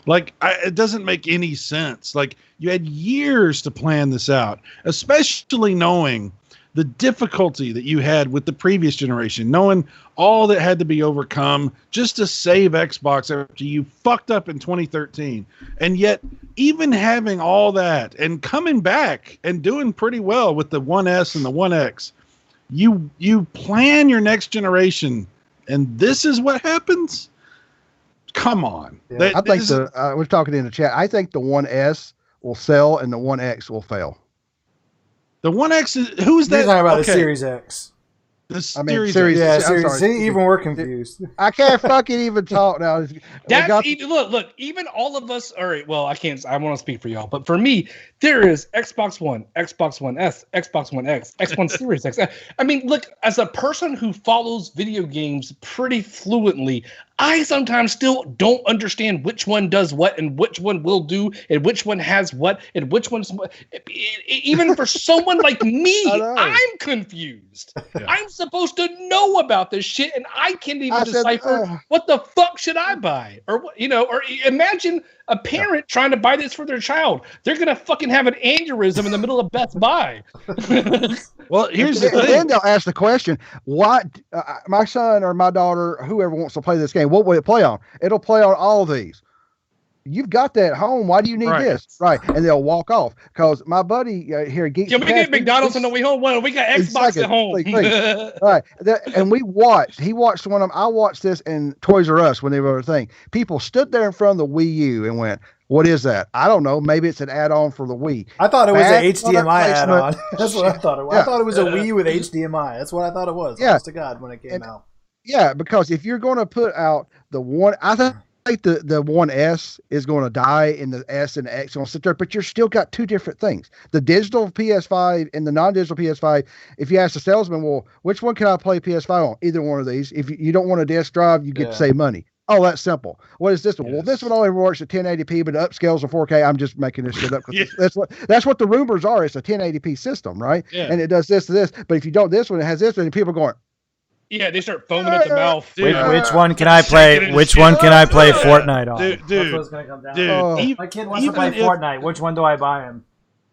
Speaker 3: Like, it doesn't make any sense. Like, you had years to plan this out, especially knowing the difficulty that you had with the previous generation, knowing all that had to be overcome just to save Xbox after you fucked up in 2013. And yet, even having all that and coming back and doing pretty well with the 1S and the 1X, you plan your next generation, and this is what happens? Come on.
Speaker 4: Yeah. I think we're talking in the chat. I think the 1S will sell and the 1X will fail.
Speaker 3: The 1X is who's that?
Speaker 1: You're talking about the Series X.
Speaker 4: Series.
Speaker 1: Yeah, Series. See, even we're confused.
Speaker 4: I can't fucking even talk now.
Speaker 2: Look. Even all of us. All right. Well, I can't. I want to speak for y'all, but for me, there is Xbox One, Xbox One S, Xbox One X, Xbox Series X. I mean, look. As a person who follows video games pretty fluently, I sometimes still don't understand which one does what and which one will do and which one has what and which one's. Even for someone like me, I'm confused. Yeah. I'm supposed to know about this shit, and I can't even decipher what the fuck should I buy, or what, or imagine a parent trying to buy this for their child. They're gonna fucking have an aneurysm in the middle of Best Buy.
Speaker 3: Well, here's the thing.
Speaker 4: Then they'll ask the question: what my son or my daughter, whoever wants to play this game, what will it play on? It'll play on all of these. You've got that at home. Why do you need this? Right. And they'll walk off because my buddy here at Geeks.
Speaker 2: Can we get McDonald's on the way home? Well, we got Xbox at home.
Speaker 4: Please. Right. And he watched one of them. I watched this in Toys R Us when they were a thing. People stood there in front of the Wii U and went, what is that? I don't know. Maybe it's an add-on for the Wii.
Speaker 1: I thought it was an HDMI add-on. That's what I thought it was. Yeah. I thought it was a Wii with HDMI. That's what I thought it was. Yeah. Honest to God, when it came out.
Speaker 4: Yeah, because if you're going to put out the one, I think the 1S is going to die and the S and the X going to sit there, but you're still got two different things. The digital PS5 and the non-digital PS5, if you ask the salesman, well, which one can I play PS5 on? Either one of these. If you don't want a disk drive, you get to save money. Oh, that's simple. What is this one? Yes. Well, this one only works at 1080p, but it upscales to 4K. I'm just making this shit up. That's what the rumors are. It's a 1080p system, right? Yeah. And it does this to this. But if you don't this one, it has this one, and people are going,
Speaker 2: yeah, they start foaming at the mouth.
Speaker 1: Which one can I play? Which one can I play Fortnite on?
Speaker 3: Dude,
Speaker 1: that's what's gonna come down. My kid wants to play Fortnite. Which one do I buy him?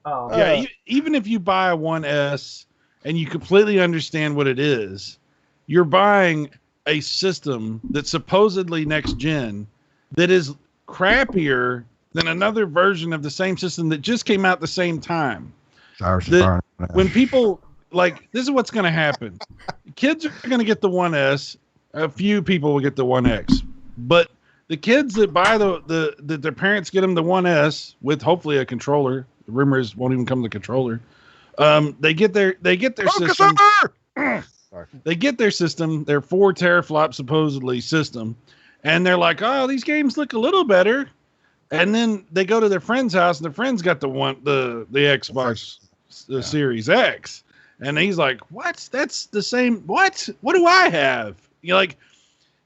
Speaker 1: Oh,
Speaker 3: yeah. Even if you buy a 1S and you completely understand what it is, you're buying a system that's supposedly next gen that is crappier than another version of the same system that just came out at the same time. When people. Like, this is what's going to happen. Kids are going to get the 1S. A few people will get the 1X. But the kids that buy that their parents get them the 1S with hopefully a controller. The rumors won't even come to the controller. They get their system. They get their system, their 4 teraflop supposedly system, and they're like, oh, these games look a little better. And then they go to their friend's house, and their friend's got the Xbox Series X. And he's like, what? That's the same. What do I have? You're like,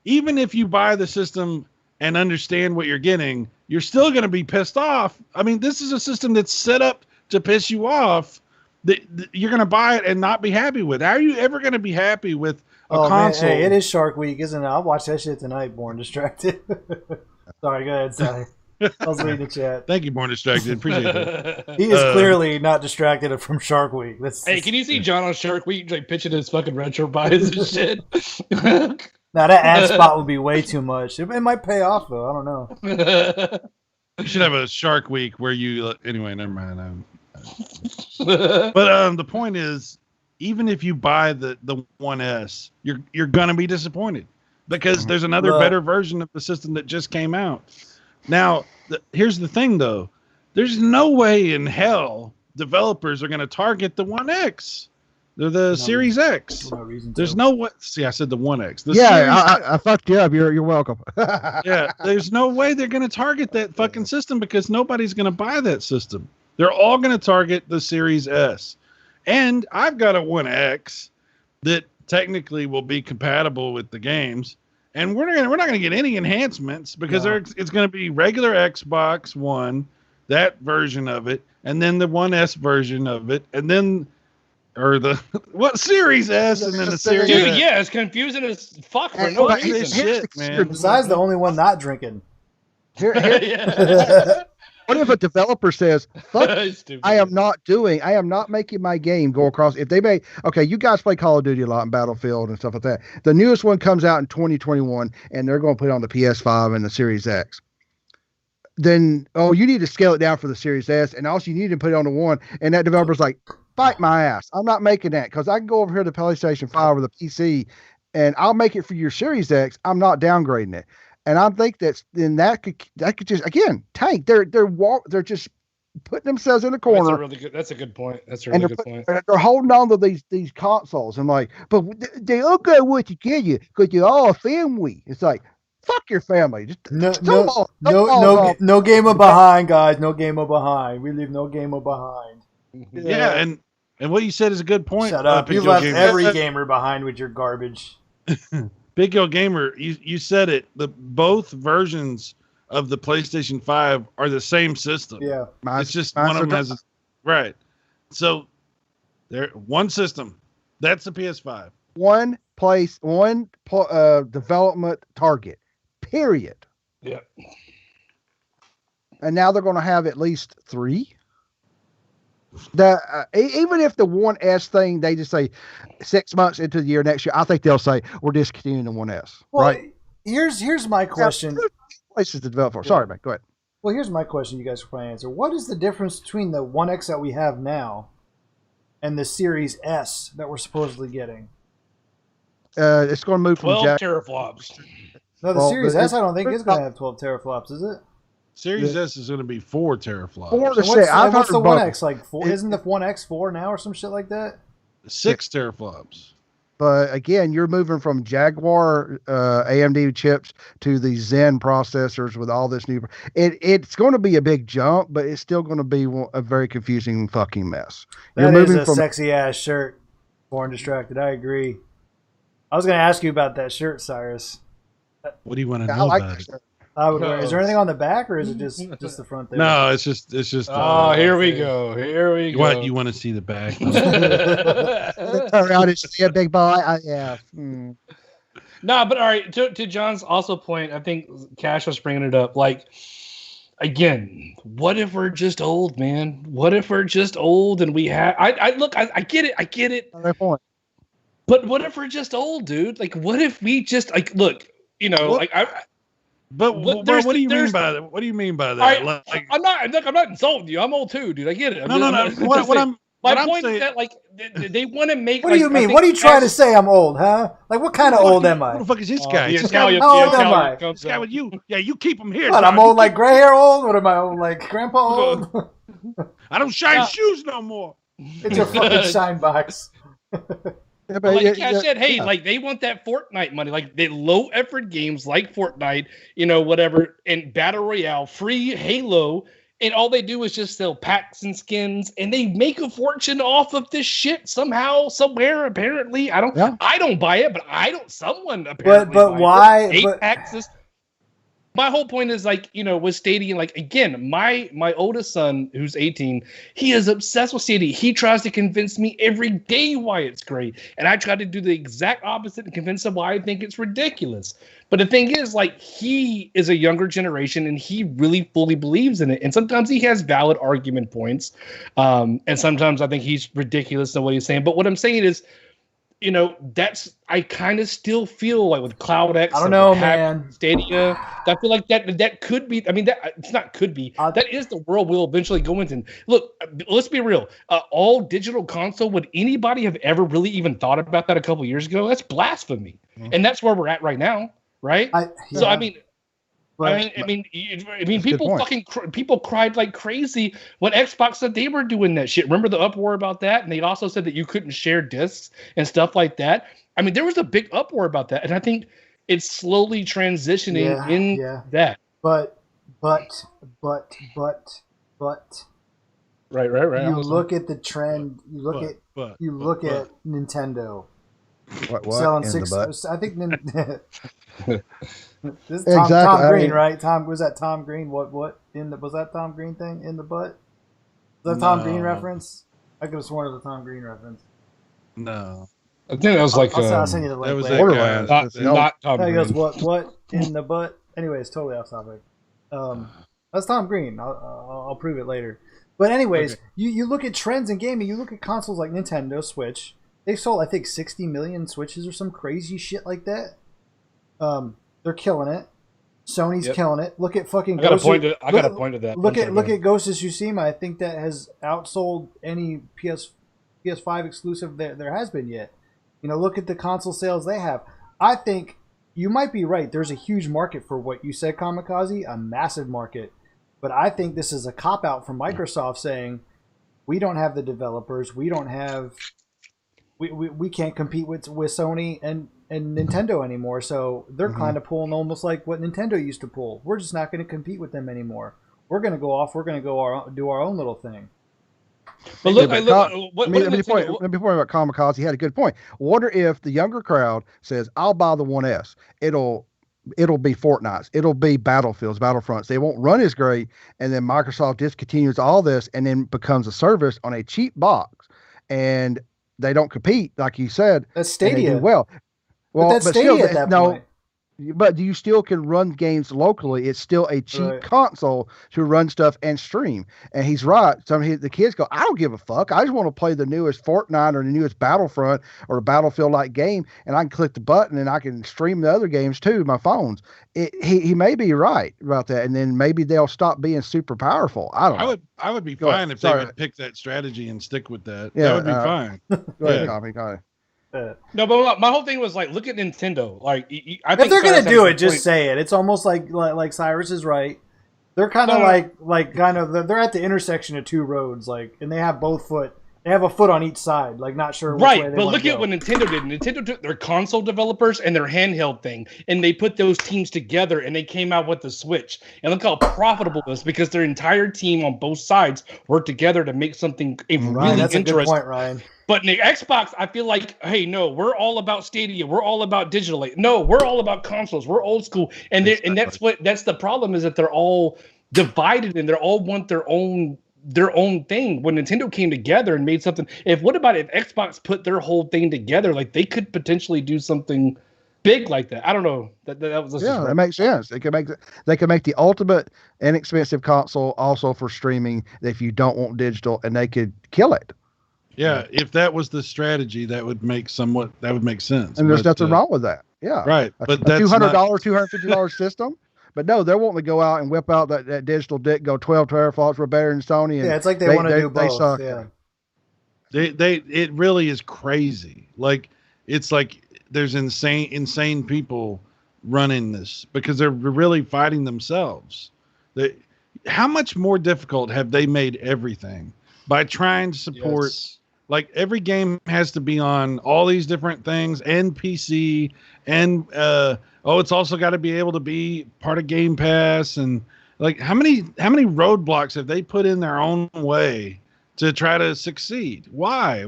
Speaker 3: even if you buy the system and understand what you're getting, you're still going to be pissed off. I mean, this is a system that's set up to piss you off that you're going to buy it and not be happy with. How are you ever going to be happy with a console?
Speaker 1: Man, hey, it is Shark Week, isn't it? I'll watch that shit tonight, Born Distracted. Sorry, go ahead, Sally. I was reading the chat.
Speaker 3: Thank you, Born Distracted. Appreciate it.
Speaker 1: He is clearly not distracted from Shark Week.
Speaker 2: Hey, can you see John on Shark Week like pitching his fucking retro buys and shit?
Speaker 1: Now that ad spot would be way too much. It might pay off though. I don't know.
Speaker 3: You should have a Shark Week where you. Anyway, never mind. But the point is, even if you buy the 1S, you're gonna be disappointed because there's another better version of the system that just came out. Now, here's the thing, though. There's no way in hell developers are going to target the 1X. They're the Series X. There's no way. See, I said the 1X.
Speaker 4: I fucked you up. You're welcome.
Speaker 3: Yeah, there's no way they're going to target that fucking system because nobody's going to buy that system. They're all going to target the Series S. And I've got a 1X that technically will be compatible with the games. And we're not going to get any enhancements because it's going to be regular Xbox One, that version of it, and then the 1S version of it, and then Series S, and then the Series
Speaker 2: S.
Speaker 3: Dude,
Speaker 2: yeah, it's confusing as fuck for no reason.
Speaker 1: Man. Besides the only one not drinking.
Speaker 4: What if a developer says, "Fuck,
Speaker 2: Stupid.
Speaker 4: I am not making my game go across." If they make, okay, you guys play Call of Duty a lot and Battlefield and stuff like that. The newest one comes out in 2021, and they're going to put it on the PS5 and the Series X. Then, you need to scale it down for the Series S, and also you need to put it on the one. And that developer's like, "Fight my ass! I'm not making that because I can go over here to the PlayStation 5 or the PC, and I'll make it for your Series X. I'm not downgrading it." And I think that could just again tank. They're just putting themselves in the corner.
Speaker 2: That's a good point. That's a really good point.
Speaker 4: They're holding on to these consoles and like, but they all got what you get you because you're all a family. It's like, fuck your family. Just
Speaker 1: No gamer behind, guys. No gamer behind. We leave no gamer behind.
Speaker 3: Yeah, and what you said is a good point.
Speaker 1: Shut up. You left every gamer behind with your garbage.
Speaker 3: Big Yo Gamer, you said it. Both versions of the PlayStation 5 are the same system.
Speaker 1: Yeah.
Speaker 3: It's just one of them has right. So they're one system. That's the PS5.
Speaker 4: One development target. Period.
Speaker 2: Yeah.
Speaker 4: And now they're going to have at least 3. Even if the 1S thing, they just say 6 months into the year next year, I think they'll say we're discontinuing the 1S.
Speaker 1: Well,
Speaker 4: right?
Speaker 1: Here's my question.
Speaker 4: Places to develop for. Sorry, man. Go ahead.
Speaker 1: Well, here's my question. You guys can probably answer. What is the difference between the 1X that we have now and the Series S that we're supposedly getting?
Speaker 4: It's going to move from
Speaker 2: 12 teraflops.
Speaker 1: No, the Series S I don't think is going to have 12 teraflops, is it?
Speaker 3: Series S is going to be 4 teraflops.
Speaker 1: What's the 1X like? 4? Isn't the 1X 4 now or some shit like that?
Speaker 3: 6 teraflops.
Speaker 4: But again, you're moving from Jaguar AMD chips to the Zen processors with all this new. It's going to be a big jump, but it's still going to be a very confusing fucking mess.
Speaker 1: That is a sexy ass shirt. Born Distracted. I agree. I was going to ask you about that shirt, Cyrus.
Speaker 3: What do you want to know about it?
Speaker 1: I would wear. Is there anything on the back, or is it just the front there?
Speaker 3: No, it's just.
Speaker 2: Here we go.
Speaker 3: What you want to see the back?
Speaker 4: Around it, see a big boy. Yeah.
Speaker 2: No, but all right. To John's also point, I think Cash was bringing it up. Like, again, what if we're just old, man? What if we're just old and we have? I get it. I get it.
Speaker 4: Fair point.
Speaker 2: But what if we're just old, dude? Like, what if we just like look? You know,
Speaker 3: what?
Speaker 2: like
Speaker 3: But what do you mean by that? What do you mean by that?
Speaker 2: I'm not insulting you. I'm old too, dude. I get it.
Speaker 3: No.
Speaker 2: My point is that like they want to make.
Speaker 1: What do you mean? What are you trying to say? I'm old, huh? Like what kind of old am I?
Speaker 3: Who the fuck is this guy?
Speaker 1: How old am I?
Speaker 3: This guy with you. Yeah, you keep him here.
Speaker 1: What, I'm old like gray hair old? What am I old like grandpa old?
Speaker 3: I don't shine shoes no more.
Speaker 1: It's a fucking shine box.
Speaker 2: Yeah, but like Cash said, hey, like they want that Fortnite money, like they low effort games like Fortnite, whatever, and Battle Royale, free Halo, and all they do is just sell packs and skins, and they make a fortune off of this shit somehow, somewhere. Apparently, I don't buy it, but someone apparently.
Speaker 1: But why?
Speaker 2: Packs. My whole point is like, with Stadia, like again, my oldest son who's 18, he is obsessed with Stadia. He tries to convince me every day why it's great. And I try to do the exact opposite and convince him why I think it's ridiculous. But the thing is, like, he is a younger generation and he really fully believes in it. And sometimes he has valid argument points. And sometimes I think he's ridiculous in what he's saying. But what I'm saying is, I kind of still feel like with Cloud X,
Speaker 1: I don't know, man.
Speaker 2: Stadia, I feel like that could be. I mean, it's not could be. That is the world we'll eventually go into. Look, let's be real. All digital console. Would anybody have ever really even thought about that a couple years ago? That's blasphemy, and that's where we're at right now, right? So I mean. People cried like crazy when Xbox said they were doing that shit. Remember the uproar about that? And they also said that you couldn't share discs and stuff like that. I mean, there was a big uproar about that, and I think it's slowly transitioning that.
Speaker 1: But.
Speaker 2: Right.
Speaker 1: You look at the trend. You look at Nintendo.
Speaker 4: What
Speaker 1: selling
Speaker 4: in
Speaker 1: 6.
Speaker 4: the butt?
Speaker 1: I think. This is
Speaker 4: Exactly.
Speaker 1: Tom Green, right? Was that Tom Green? Was that Tom Green thing in the butt? Was that Tom Green reference? I could have sworn it was a Tom Green reference.
Speaker 3: No.
Speaker 2: I think that was like
Speaker 1: I'll send you the link.
Speaker 3: That was
Speaker 1: later.
Speaker 3: that guy.
Speaker 2: not Tom
Speaker 1: He
Speaker 2: Green.
Speaker 1: goes, what in the butt? Anyways, totally off topic. That's Tom Green. I'll prove it later. But anyways, you look at trends in gaming. You look at consoles like Nintendo Switch. They've sold, I think, 60 million Switches or some crazy shit like that. They're killing it. Sony's killing it. Look at fucking.
Speaker 2: I got a point to that.
Speaker 1: Look at Ghost of Tsushima. I think that has outsold any PS5 exclusive there has been yet. You know, look at the console sales they have. I think you might be right. There's a huge market for what you said, Kamikaze, a massive market. But I think this is a cop-out from Microsoft saying, we don't have the developers. We don't have... We can't compete with Sony and Nintendo anymore. So they're kind of pulling almost like what Nintendo used to pull. We're just not going to compete with them anymore. We're going to go off. We're going to do our own little thing.
Speaker 4: But look, before about Kamikaze, he had a good point. Wonder if the younger crowd says, "I'll buy the 1S. It'll be Fortnite. It'll be Battlefields, Battlefronts. They won't run as great." And then Microsoft discontinues all this and then becomes a service on a cheap box, and they don't compete like you said.
Speaker 1: That's Stadia.
Speaker 4: Well,
Speaker 1: but that's Stadia still, at that point.
Speaker 4: But you still can run games locally. It's still a cheap console to run stuff and stream. And he's right. Some of the kids go, I don't give a fuck. I just want to play the newest Fortnite or the newest Battlefront or a Battlefield-like game, and I can click the button and I can stream the other games too, my phones. He may be right about that, and then maybe they'll stop being super powerful. I don't know.
Speaker 3: I would be fine if they would pick that strategy and stick with that. Yeah, that would be fine.
Speaker 4: Go ahead, Tommy. Go ahead.
Speaker 2: No, but my whole thing was like, look at Nintendo. Like, I
Speaker 1: if
Speaker 2: think
Speaker 1: they're gonna do it, just say it. It's almost like Cyrus is right. They're kind of they're at the intersection of two roads, like, and they have both foot. They have a foot on each side, like not sure which way they
Speaker 2: but look
Speaker 1: go.
Speaker 2: at what Nintendo did. Nintendo took their console developers and their handheld thing, and they put those teams together, and they came out with the Switch. And look how profitable it was because their entire team on both sides worked together to make something really
Speaker 1: that's
Speaker 2: interesting.
Speaker 1: A good point, Ryan.
Speaker 2: But in the Xbox, I feel like, hey, no, we're all about Stadia. We're all about digital. No, we're all about consoles. We're old school, and that's the problem is that they're all divided and they all want their own thing. When Nintendo came together and made something, what about if Xbox put their whole thing together? Like they could potentially do something big like that. I don't know. That was
Speaker 4: that makes sense. They could make the ultimate inexpensive console also for streaming if you don't want digital, and they could kill it.
Speaker 3: Yeah, if that was the strategy, that would make sense.
Speaker 4: And there's nothing wrong with that. Yeah,
Speaker 3: right. But that's
Speaker 4: $200, $250 system. But no, they're wanting to go out and whip out that digital dick, go 12 teraflops. We're better than Sony. And
Speaker 1: it's like they want to do both.
Speaker 4: They suck.
Speaker 1: Yeah.
Speaker 3: It really is crazy. Like it's like there's insane people running this because they're really fighting themselves. How much more difficult have they made everything by trying to support? Yes. Like every game has to be on all these different things and PC and it's also got to be able to be part of Game Pass, and like how many roadblocks have they put in their own way to try to succeed? Why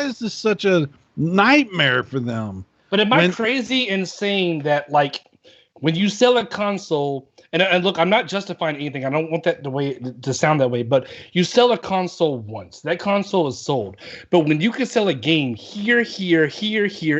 Speaker 3: is this such a nightmare for them?
Speaker 2: But am I crazy in saying that like when you sell a console? And look, I'm not justifying anything. I don't want that to sound that way. But you sell a console once. That console is sold. But when you can sell a game here,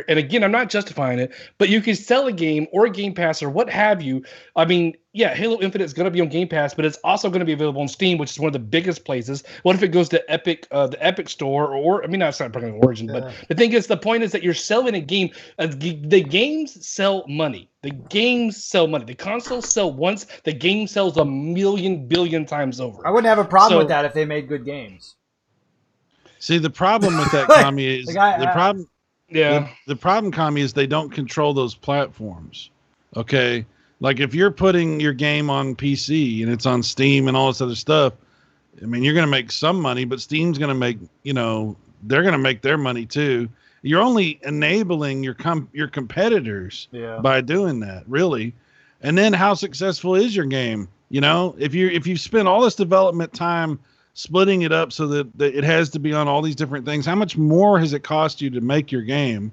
Speaker 2: and again, I'm not justifying it, but you can sell a game or a Game Pass or what have you. I mean, yeah, Halo Infinite is going to be on Game Pass, but it's also going to be available on Steam, which is one of the biggest places. What if it goes to Epic, the Epic Store, or I mean, that's not probably Origin, but the point is that you're selling a game. The games sell money. The games sell money. The consoles sell once. The game sells a billion times over.
Speaker 1: I wouldn't have a problem with that if they made good games.
Speaker 3: See, the problem with that, Kami, is the problem. Yeah, the problem, Kami, is they don't control those platforms. Okay. Like if you're putting your game on PC and it's on Steam and all this other stuff, I mean, you're going to make some money, but Steam's going to make, they're going to make their money too. You're only enabling your competitors by doing that, really. And then how successful is your game? If you spend all this development time splitting it up so that it has to be on all these different things, how much more has it cost you to make your game?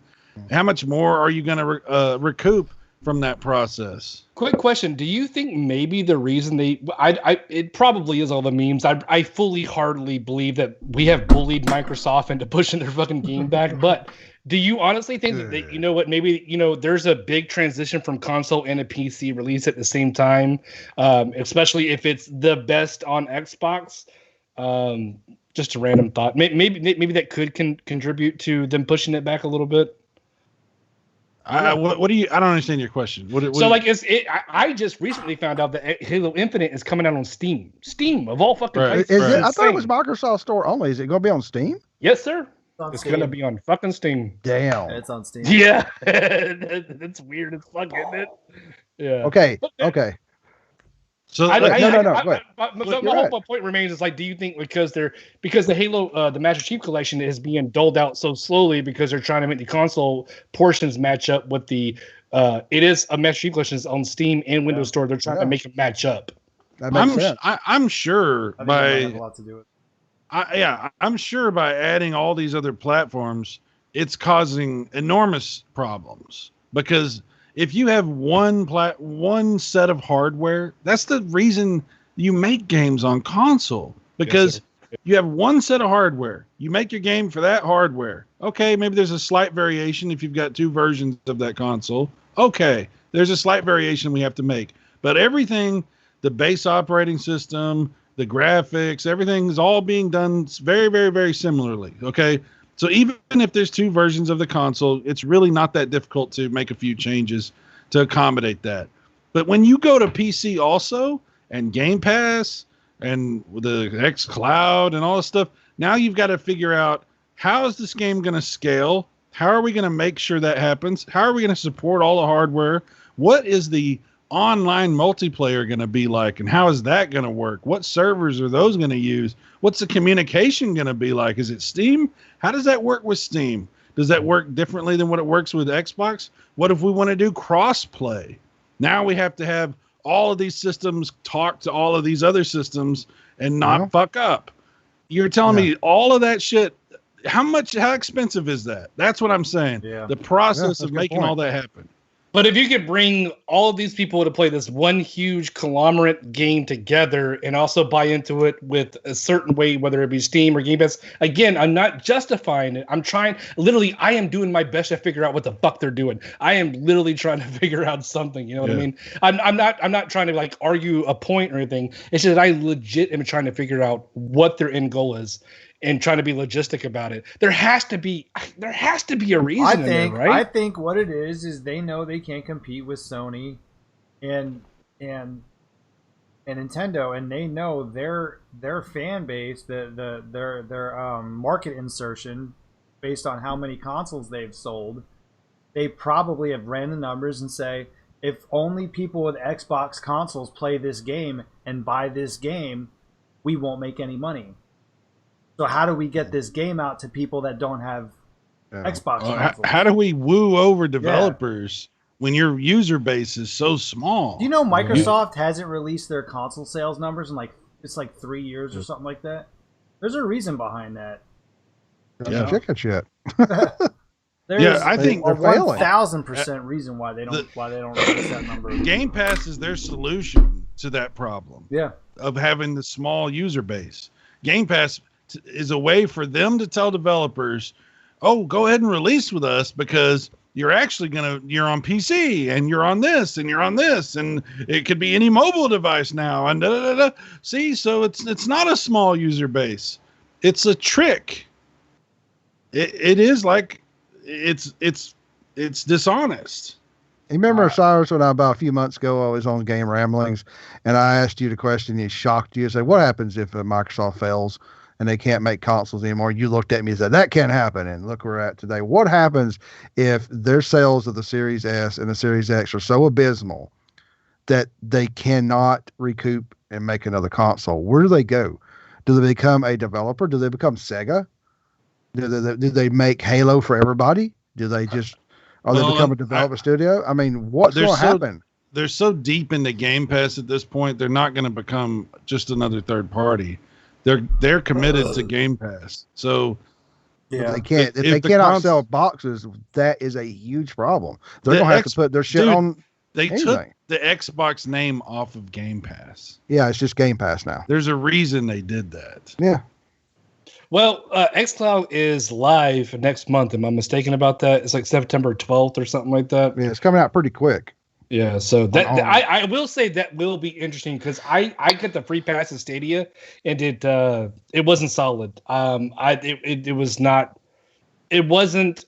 Speaker 3: How much more are you going to recoup from that process?
Speaker 2: Quick question. Do you think maybe the reason it probably is all the memes. I fully heartedly believe that we have bullied Microsoft into pushing their fucking game back. But Do you honestly think that you know what? Maybe there's a big transition from console and a PC release at the same time, especially if it's the best on Xbox. Just a random thought. Maybe that could contribute to them pushing it back a little bit.
Speaker 3: What do you? I don't understand your question.
Speaker 2: I just recently found out that Halo Infinite is coming out on Steam. Steam of all fucking places.
Speaker 4: Is it? I thought it was Microsoft Store only. Is it going to be on Steam?
Speaker 2: Yes, sir.
Speaker 1: It's
Speaker 2: going to be on fucking Steam.
Speaker 4: Damn.
Speaker 1: It's on Steam.
Speaker 2: Yeah, that's weird as fuck, isn't it? Yeah.
Speaker 4: Okay.
Speaker 3: So
Speaker 2: my
Speaker 4: Right.
Speaker 2: whole point remains is like, do you think because the Halo the Master Chief Collection is being doled out so slowly because they're trying to make the console portions match up with the it is a Master Chief Collection on Steam and Windows Store. They're trying to make them match up.
Speaker 4: That makes sense.
Speaker 3: I'm sure
Speaker 1: I think that might have a lot to do with it.
Speaker 3: I'm sure by adding all these other platforms, it's causing enormous problems. Because if you have one set of hardware, that's the reason you make games on console. Because you have one set of hardware. You make your game for that hardware. Okay, maybe there's a slight variation if you've got two versions of that console. Okay, there's a slight variation we have to make. But everything, the base operating system, the graphics, everything is all being done very, very, very similarly. Okay. So even if there's two versions of the console, it's really not that difficult to make a few changes to accommodate that. But when you go to PC also and Game Pass and the xCloud and all this stuff, now you've got to figure out how is this game going to scale? How are we going to make sure that happens? How are we going to support all the hardware? What is the online multiplayer going to be like, and how is that going to work? What servers are those going to use? What's the communication going to be like? Is it Steam? How does that work with Steam? Does that work differently than what it works with Xbox? What if we want to do cross-play? Now we have to have all of these systems talk to all of these other systems and not fuck up. You're telling me all of that shit, how expensive is that? That's what I'm saying.
Speaker 1: Yeah.
Speaker 3: The process of making all that happen.
Speaker 2: But if you could bring all of these people to play this one huge conglomerate game together and also buy into it with a certain way, whether it be Steam or Game Pass, again, I'm not justifying it. I am doing my best to figure out what the fuck they're doing. I am literally trying to figure out something. You know what I mean? I'm not trying to like argue a point or anything. It's just that I legit am trying to figure out what their end goal is and trying to be logistic about it. There has to be a reason.
Speaker 1: I think what it is they know they can't compete with Sony and Nintendo, and they know their fan base, their market insertion based on how many consoles they've sold. They probably have ran the numbers and say, if only people with Xbox consoles play this game and buy this game, we won't make any money. So how do we get this game out to people that don't have Xbox consoles?
Speaker 3: How do we woo over developers when your user base is so small?
Speaker 1: Do you know Microsoft hasn't released their console sales numbers in it's 3 years or something like that? There's a reason behind that.
Speaker 4: Chicken shit.
Speaker 3: I think
Speaker 1: a 1,000% reason why they don't release that number.
Speaker 3: Game Pass is their solution to that problem.
Speaker 1: Yeah,
Speaker 3: of having the small user base. Game Pass is a way for them to tell developers, oh, go ahead and release with us because you're on PC and you're on this and you're on this and it could be any mobile device now and See, so it's not a small user base. It's a trick. It is like it's dishonest.
Speaker 4: You remember, Cyrus, when about a few months ago I was on Game Ramblings and I asked you the question, it shocked you. I said, what happens if Microsoft fails and they can't make consoles anymore? You looked at me and said, that can't happen. And look where we're at today. What happens if their sales of the Series S and the Series X are so abysmal that they cannot recoup and make another console? Where do they go? Do they become a developer? Do they become Sega? Do they make Halo for everybody? Do they just... they become a development studio? I mean, what's going to happen?
Speaker 3: They're so deep into Game Pass at this point, they're not going to become just another third party. They're committed to Game Pass. So
Speaker 4: they can't. If they cannot sell boxes, that is a huge problem. They're going to have to put their shit on.
Speaker 3: They took the Xbox name off of Game Pass.
Speaker 4: Yeah, it's just Game Pass now.
Speaker 3: There's a reason they did that.
Speaker 4: Yeah.
Speaker 2: Well, xCloud is live next month. Am I mistaken about that? It's like September 12th or something like that.
Speaker 4: Yeah, it's coming out pretty quick.
Speaker 2: Yeah, so I will say that will be interesting because I got the free pass in Stadia and it wasn't solid. It was not. It wasn't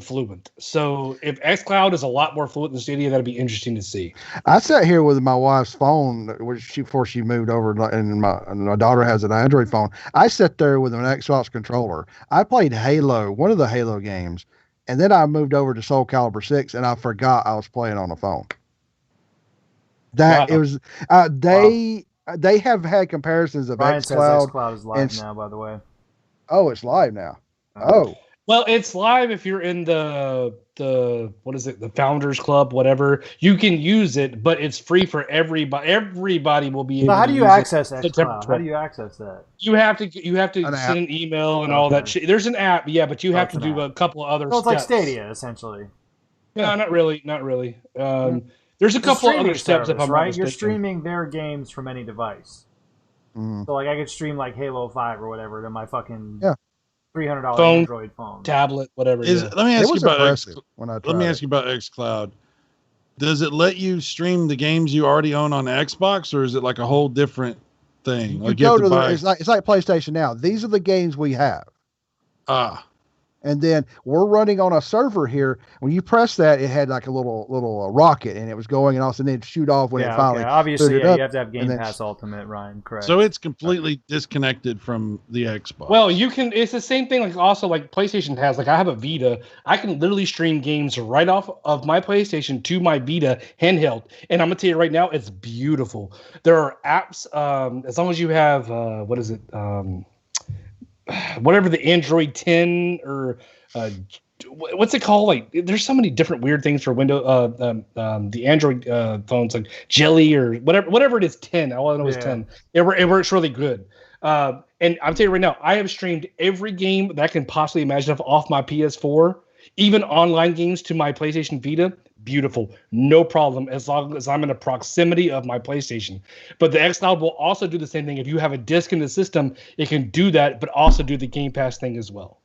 Speaker 2: fluent. So if xCloud is a lot more fluent than Stadia, that'd be interesting to see.
Speaker 4: I sat here with my wife's phone before she moved over, and my daughter has an Android phone. I sat there with an Xbox controller. I played Halo, one of the Halo games, and then I moved over to Soul Calibur 6, and I forgot I was playing on a phone. It was they have had comparisons of
Speaker 1: Brian says
Speaker 4: xCloud.
Speaker 1: xCloud is live now, by the way.
Speaker 4: Oh, it's live now. Oh.
Speaker 2: Well, it's live if you're in the what is it, the Founders Club, whatever. You can use it, but it's free for everybody. Everybody will be able to use it.
Speaker 1: So how do you access xCloud? How do you access that?
Speaker 2: You have to send an email and all that shit. There's an app, yeah, but you have to do a couple of other steps.
Speaker 1: So it's like Stadia, essentially.
Speaker 2: No, not really. There's a couple of other steps, if I'm
Speaker 1: right? You're streaming their games from any device. So like I could stream like Halo 5 or whatever to my fucking $300
Speaker 2: phone,
Speaker 1: Android phone,
Speaker 2: tablet, whatever.
Speaker 3: Let me ask you about xCloud. Does it let you stream the games you already own on Xbox, or is it like a whole different thing? Like
Speaker 4: it's like PlayStation Now. These are the games we have. And then we're running on a server here. When you press that, it had like a little rocket, and it was going, and all of a sudden it'd shoot off when it finally.
Speaker 1: Obviously, you have to have Game Pass Ultimate, Ryan. Correct.
Speaker 3: So it's completely disconnected from the Xbox.
Speaker 2: Well, you can. It's the same thing. Like also, like PlayStation has. Like I have a Vita. I can literally stream games right off of my PlayStation to my Vita handheld, and I'm gonna tell you right now, it's beautiful. There are apps. As long as you have what is it? Whatever the Android 10 or what's it called? Like, there's so many different weird things for Windows. The Android phones, like Jelly or whatever it is. 10. All I know is 10. It works really good. And I'm telling you right now, I have streamed every game that I can possibly imagine off my PS4, even online games to my PlayStation Vita. Beautiful, no problem, as long as I'm in the proximity of my PlayStation. But the xCloud will also do the same thing. If you have a disc in the system, it can do that, but also do the Game Pass thing as well.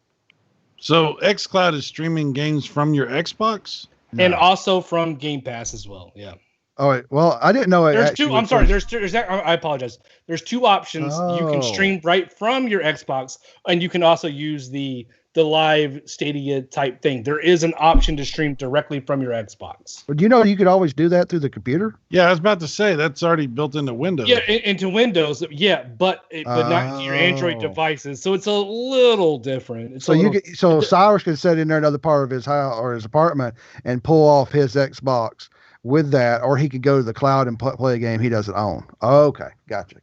Speaker 3: So xCloud is streaming games from your Xbox?
Speaker 2: And also from Game Pass as well, yeah.
Speaker 4: Oh, well, I didn't know it.
Speaker 2: There's two. I'm sorry. I apologize. There's two options. You can stream right from your Xbox, and you can also use the live Stadia type thing. There is an option to stream directly from your Xbox.
Speaker 4: But you could always do that through the computer?
Speaker 3: Yeah, I was about to say that's already built into Windows.
Speaker 2: Yeah, into Windows. Yeah, but not into your Android devices. So it's a little different.
Speaker 4: So Cyrus could sit in there another part of his house or his apartment and pull off his Xbox with that, or he could go to the cloud and play a game he doesn't own. Okay, gotcha.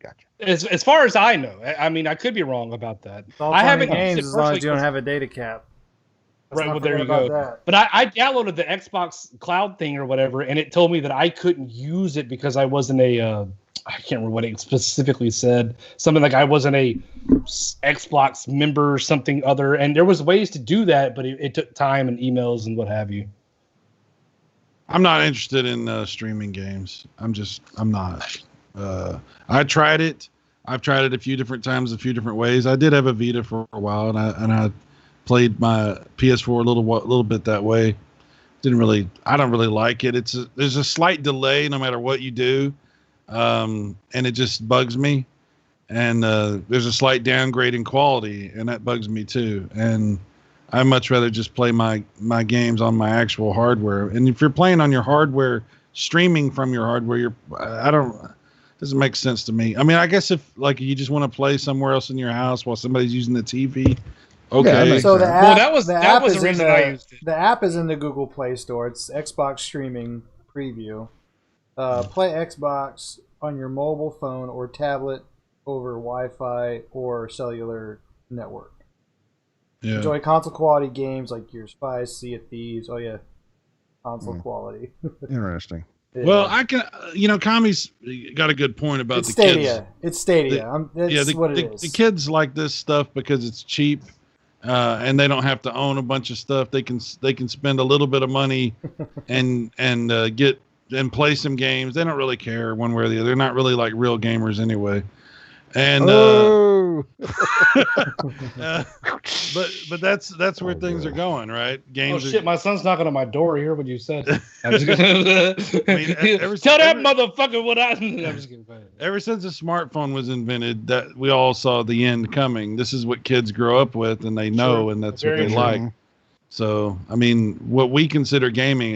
Speaker 2: As far as I know, I mean, I could be wrong about that.
Speaker 1: I haven't games as long as you don't have a data cap.
Speaker 2: Right, well, there you go. That. But I downloaded the Xbox Cloud thing or whatever, and it told me that I couldn't use it because I wasn't I can't remember what it specifically said. Something like I wasn't a Xbox member or something other. And there was ways to do that, but it took time and emails and what have you.
Speaker 3: I'm not interested in streaming games. I'm not. I tried it. I've tried it a few different times, a few different ways. I did have a Vita for a while, and I played my PS4 a little bit that way. I don't really like it. There's a slight delay no matter what you do, and it just bugs me. And there's a slight downgrade in quality, and that bugs me too. And I much rather just play my games on my actual hardware. And if you're playing on your hardware, streaming from your hardware, doesn't make sense to me. I mean, I guess if like you just want to play somewhere else in your house while somebody's using the TV, okay.
Speaker 1: Yeah, so the app, the app is in the Google Play Store. It's Xbox streaming preview. Play Xbox on your mobile phone or tablet over Wi-Fi or cellular network. Yeah. Enjoy console quality games like Gears 5, Sea of Thieves. Oh yeah, console quality.
Speaker 4: Interesting.
Speaker 3: Yeah. Well, I can, Kami's got a good point about
Speaker 1: Stadia.
Speaker 3: Kids.
Speaker 1: It's Stadia. The
Speaker 3: kids like this stuff because it's cheap, and they don't have to own a bunch of stuff. They can spend a little bit of money and get and play some games. They don't really care one way or the other. They're not really like real gamers anyway. And But that's where things are going, right? Games.
Speaker 2: Oh shit! My son's knocking on my door. Hear what you said? I'm just tell that motherfucker what I. I'm just kidding.
Speaker 3: Ever since the smartphone was invented, that we all saw the end coming. This is what kids grow up with, and they know, and that's what they like. So, I mean, what we consider gaming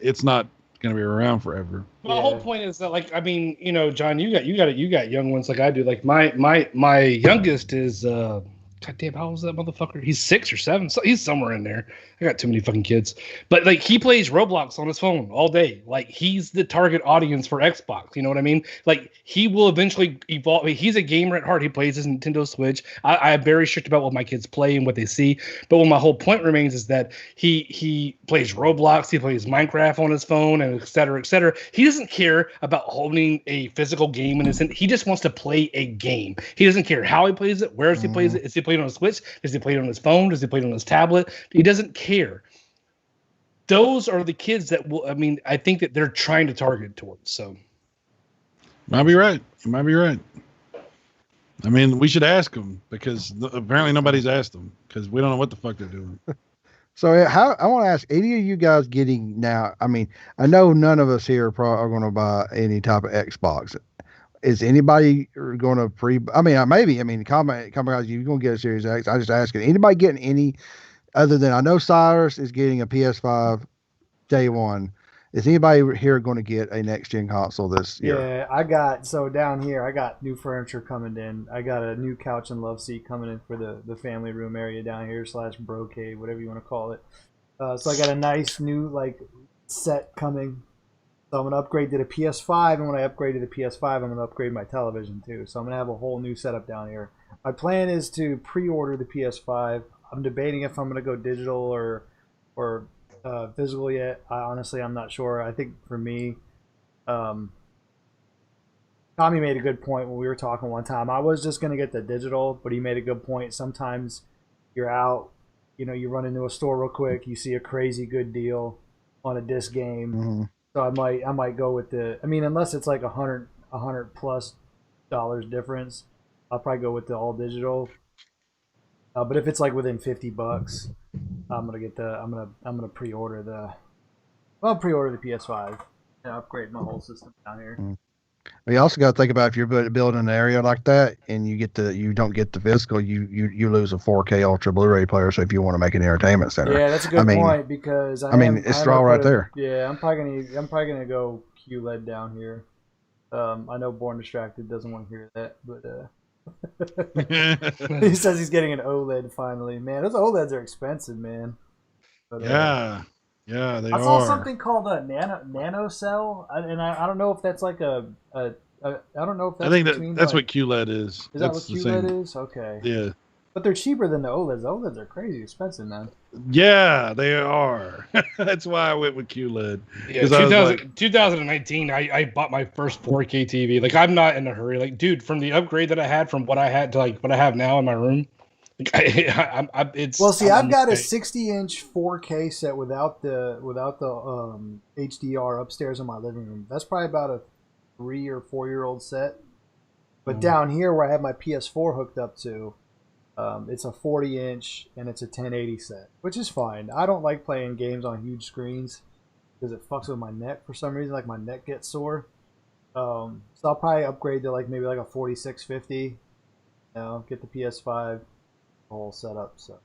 Speaker 3: it's not going to be around forever.
Speaker 2: My whole point is that, like, I mean, you know, John, you got young ones like I do. Like my youngest is goddamn, how old is that motherfucker? He's 6 or 7. So he's somewhere in there. I got too many fucking kids. But like he plays Roblox on his phone all day. Like he's the target audience for Xbox. You know what I mean? Like he will eventually evolve. I mean, he's a gamer at heart. He plays his Nintendo Switch. I am very strict about what my kids play and what they see. But what my whole point remains is that he plays Roblox. He plays Minecraft on his phone, and et cetera, et cetera. He doesn't care about holding a physical game in his hand. He just wants to play a game. He doesn't care how he plays it, where he plays it. Is he playing on a Switch? Does he play it on his phone? Does he play it on his tablet? He doesn't care. Those are the kids that will. I mean, I think that they're trying to target towards. So,
Speaker 3: might be right. You might be right. I mean, we should ask them because apparently nobody's asked them because we don't know what the fuck they're doing.
Speaker 4: So, I want to ask any of you guys getting now. I mean, I know none of us here are going to buy any type of Xbox. Is anybody going to I mean, maybe. I mean, Kamikaze, you're going to get a Series X. I just asking. Anybody getting any? Other than I know Cyrus is getting a PS5 day one. Is anybody here going to get a next gen console this year?
Speaker 1: Yeah, down here, I got new furniture coming in. I got a new couch and love seat coming in for the family room area down here / brocade, whatever you want to call it. So I got a nice new set coming. So I'm going to upgrade to the PS5, and when I upgrade to the PS5, I'm going to upgrade my television too. So I'm going to have a whole new setup down here. My plan is to pre-order the PS5. I'm debating if I'm going to go digital or physical yet. I'm not sure. I think for me, Tommy made a good point when we were talking one time. I was just going to get the digital, but he made a good point. Sometimes you're out, you run into a store real quick, you see a crazy good deal on a disc game. Mm-hmm. So I might go with unless it's like $100 plus difference, I'll probably go with the all digital. But if it's like within $50, I'm gonna pre-order the PS5 and upgrade my whole system down here.
Speaker 4: Well, you also got to think about if you're building an area like that and you don't get the physical, you lose a 4K Ultra Blu-ray player. So if you want to make an entertainment center,
Speaker 1: yeah, that's a good point because
Speaker 4: it's all right there.
Speaker 1: Yeah, I'm probably gonna go QLED down here. I know Born Distracted doesn't want to hear that, but. He says he's getting an OLED finally. Man, those OLEDs are expensive, man. But,
Speaker 3: yeah, they are.
Speaker 1: I saw something called a nano cell, and I don't know if that's like I don't know if that's.
Speaker 3: I think that's what QLED is.
Speaker 1: Is that what QLED is? Okay.
Speaker 3: Yeah.
Speaker 1: But they're cheaper than the OLEDs. The OLEDs are crazy expensive, man.
Speaker 3: Yeah, they are. That's why I went with QLED.
Speaker 2: Yeah, 2019, I bought my first 4K TV. Like, I'm not in a hurry. Like, dude, from the upgrade that I had from what I had to like what I have now in my room, like,
Speaker 1: I've got a 60-inch 4K set without the HDR upstairs in my living room. That's probably about a 3 or 4-year-old set. But down here where I have my PS4 hooked up to. It's a 40-inch and it's a 1080 set, which is fine. I don't like playing games on huge screens because it fucks with my neck for some reason. Like my neck gets sore. So I'll probably upgrade to maybe a 4650. Get the PS5 whole setup. So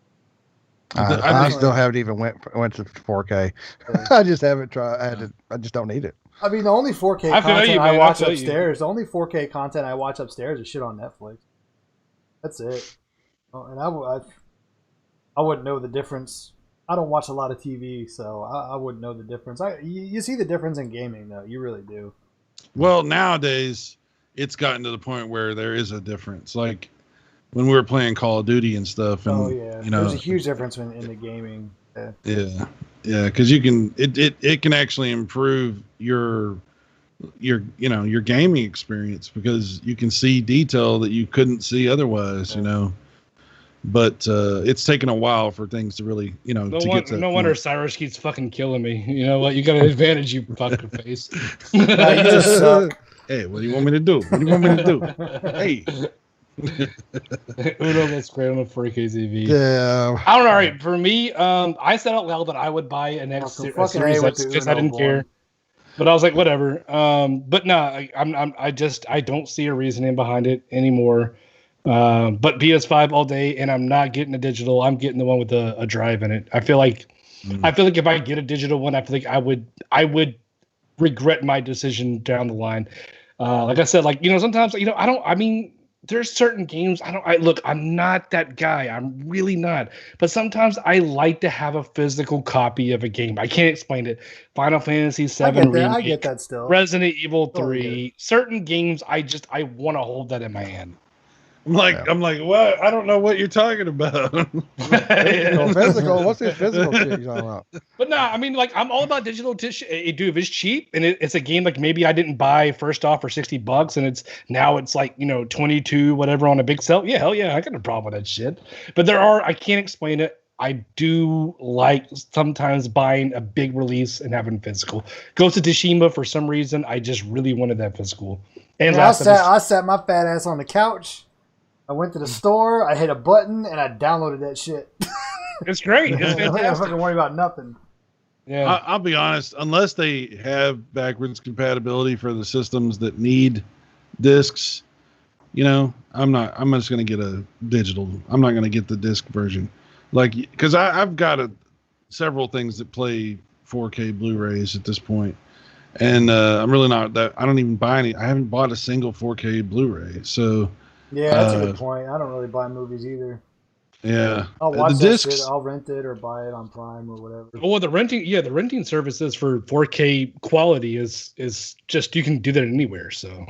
Speaker 4: I still haven't even went to 4K. I just haven't tried. I just don't need it.
Speaker 1: I mean, the only 4K content I watch upstairs. The only 4K content I watch upstairs is shit on Netflix. That's it. And I wouldn't know the difference. I don't watch a lot of TV, so I wouldn't know the difference. You see the difference in gaming, though. You really do.
Speaker 3: Well, nowadays, it's gotten to the point where there is a difference. Like when we were playing Call of Duty and stuff. And,
Speaker 1: there's a huge difference in the gaming.
Speaker 3: Yeah, because it can actually improve your gaming experience because you can see detail that you couldn't see otherwise. But it's taken a while for things to really, get to that
Speaker 2: No wonder Cyrus keeps fucking killing me. You know what? You got an advantage, you fucking face.
Speaker 1: You just suck.
Speaker 3: Hey, what do you want me to do? Hey,
Speaker 2: Uno looks great on a 4K TV.
Speaker 4: Yeah.
Speaker 2: I don't know. All right, for me, I said out loud that I would buy an X
Speaker 1: Fucking
Speaker 2: Series
Speaker 1: A with
Speaker 2: X
Speaker 1: the
Speaker 2: because I
Speaker 1: Uno
Speaker 2: didn't
Speaker 1: boy.
Speaker 2: care. But I was like, whatever. But no, I don't see a reasoning behind it anymore. But PS5 all day, and I'm not getting a digital. I'm getting the one with a drive in it. I feel like if I get a digital one, I feel like I would regret my decision down the line. Like I said, sometimes there's certain games I'm not that guy. I'm really not. But sometimes I like to have a physical copy of a game. I can't explain it. Final Fantasy VII Remake,
Speaker 1: I get that still.
Speaker 2: Resident Evil 3.
Speaker 1: Totally
Speaker 2: Certain games I want to hold that in my hand.
Speaker 3: I'm like, what? I don't know what you're talking about.
Speaker 4: Physical. What's this physical shit you're talking about?
Speaker 2: But no, I'm all about digital tissue. Dude, if it's cheap and it's a game like maybe I didn't buy first off for $60 and it's 22 whatever on a big sale. Yeah, hell yeah, I got a problem with that shit. But I can't explain it. I do like sometimes buying a big release and having physical. Ghost of Tsushima, for some reason, I just really wanted that physical. And
Speaker 1: I sat my fat ass on the couch. I went to the store, I hit a button, and I downloaded that shit.
Speaker 2: It's great. It's
Speaker 1: I don't
Speaker 2: fantastic.
Speaker 1: fucking worry about nothing.
Speaker 2: Yeah.
Speaker 3: I'll be honest, unless they have backwards compatibility for the systems that need discs, I'm just going to get a digital. I'm not going to get the disc version. Because I've got several things that play 4K Blu-rays at this point. And I'm really not that. I don't even buy any. I haven't bought a single 4K Bluray. So.
Speaker 1: Yeah, that's a good point. I don't really buy movies either.
Speaker 3: Yeah,
Speaker 1: I'll watch
Speaker 3: the
Speaker 1: that
Speaker 3: discs.
Speaker 1: shit. I'll rent it or buy it on Prime or whatever.
Speaker 2: Well, the renting services for 4K quality is just, you can do that anywhere. So.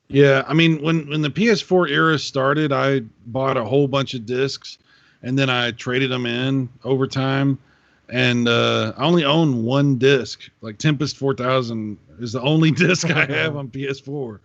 Speaker 3: Yeah, I mean, when the PS4 era started, I bought a whole bunch of discs, and then I traded them in over time. And I only own one disc. Like Tempest 4000 is the only disc I have on PS4.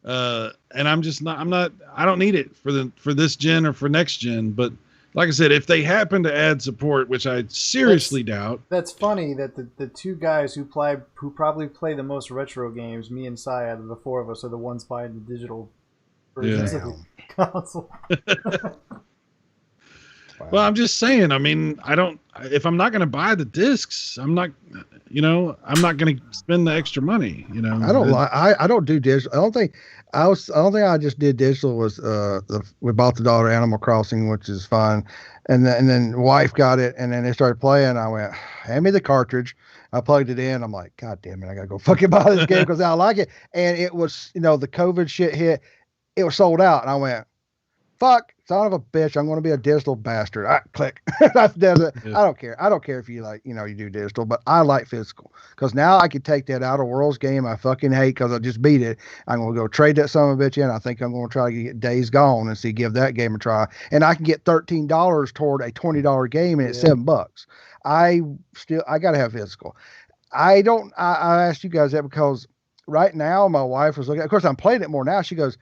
Speaker 3: And I don't need it for this gen or for next gen. But like I said, if they happen to add support, which I seriously doubt.
Speaker 1: That's funny that the two guys who probably play the most retro games, me and Cy, out of the four of us, are the ones buying the digital versions of the console.
Speaker 3: Well, I'm just saying, I mean, if I'm not going to buy the discs, I'm not going to spend the extra money,
Speaker 4: I don't do digital. I don't think I just did digital was, we bought the daughter Animal Crossing, which is fun. And then wife got it, and then they started playing. I went, hand me the cartridge. I plugged it in. I'm like, God damn it, I got to go fucking buy this game because I like it. And it was, the COVID shit hit. It was sold out. And I went, fuck, son of a bitch, I'm going to be a digital bastard. Click. That's it. Yeah. I don't care. I don't care if you you do digital, but I like physical because now I can take that Outer Worlds game I fucking hate because I just beat it. I'm going to go trade that son of a bitch in. I think I'm going to try to get Days Gone and give that game a try. And I can get $13 toward a $20 game and it's $7. I got to have physical. I asked you guys that because right now my wife was looking, of course I'm playing it more now. She goes,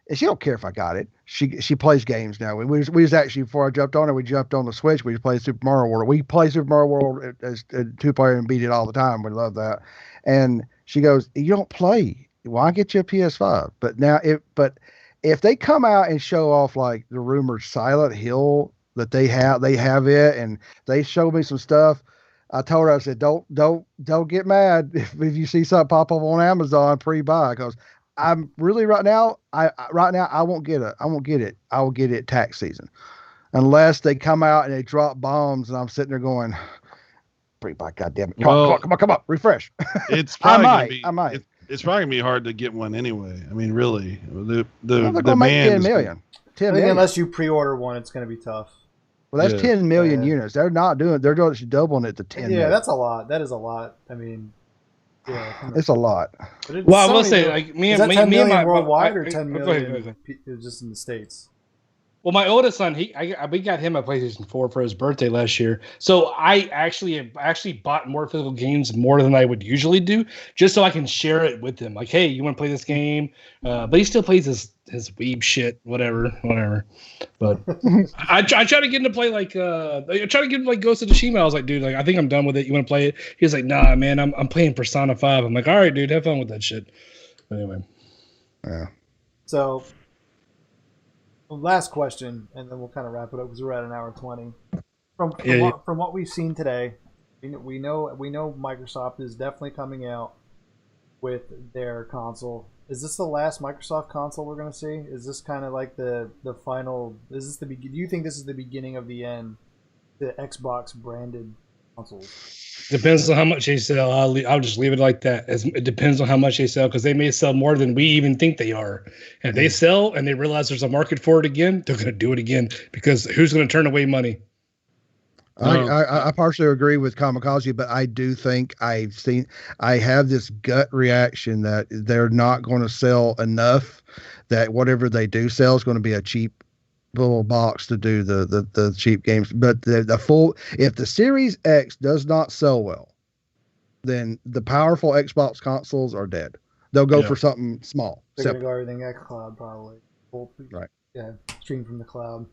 Speaker 4: and she don't care if I got it. She plays games now. We was actually, before I jumped on it, we jumped on the Switch. We just played Super Mario World. We play Super Mario World as a two-player and beat it all the time. We love that. And she goes, you don't play. Why get you a PS5? But now, if they come out and show off like the rumored Silent Hill that they have it, and they show me some stuff, I told her, I said, don't get mad if you see something pop up on Amazon pre-buy, because I'm really right now I won't get it. I will get it tax season, unless they come out and they drop bombs and I'm sitting there going, pre-buy, goddamn it, come on, refresh.
Speaker 3: It's probably
Speaker 4: I might.
Speaker 3: It's probably gonna be hard to get one anyway. I mean, really, the
Speaker 4: they're gonna make 10 million. 10 million.
Speaker 1: Unless you pre-order one, it's gonna be tough.
Speaker 4: Well, that's 10 million units. They're just doubling it to 10 million.
Speaker 1: That's a lot. That is a lot. I mean, yeah,
Speaker 4: it's a lot.
Speaker 2: Well, I will say, like me and
Speaker 1: 10 million
Speaker 2: my
Speaker 1: worldwide or 10 million just in the States.
Speaker 2: Well, my oldest son, we got him a PlayStation 4 for his birthday last year. So I actually bought more physical games more than I would usually do, just so I can share it with him. Like, hey, you want to play this game? But he still plays his weeb shit, whatever. But I try to get him to play I try to get him like Ghost of Tsushima. I was like, dude, I think I'm done with it. You want to play it? He was like, nah, man, I'm playing Persona 5. I'm like, all right, dude, have fun with that shit. But anyway.
Speaker 4: Yeah.
Speaker 1: So Last question, and then we'll kind of wrap it up because we're at an hour 20. From
Speaker 2: Yeah.
Speaker 1: what we've seen today, we know Microsoft is definitely coming out with their console. Is this the last Microsoft console we're going to see? Is this kind of like the final? Is this do you think this is the beginning of the end? The Xbox branded consoles.
Speaker 2: Depends on how much they sell. I'll just leave it like that. It depends on how much they sell because they may sell more than we even think they are. And if they sell and they realize there's a market for it again, they're going to do it again because who's going to turn away money?
Speaker 4: I partially agree with Kamikaze, but I do think I have this gut reaction that they're not going to sell enough, that whatever they do sell is going to be a cheap little box to do the cheap games. But if the Series X does not sell well, then the powerful Xbox consoles are dead. They'll go for something small.
Speaker 1: They're going to go everything at cloud probably.
Speaker 4: Right.
Speaker 1: Yeah, stream from the cloud.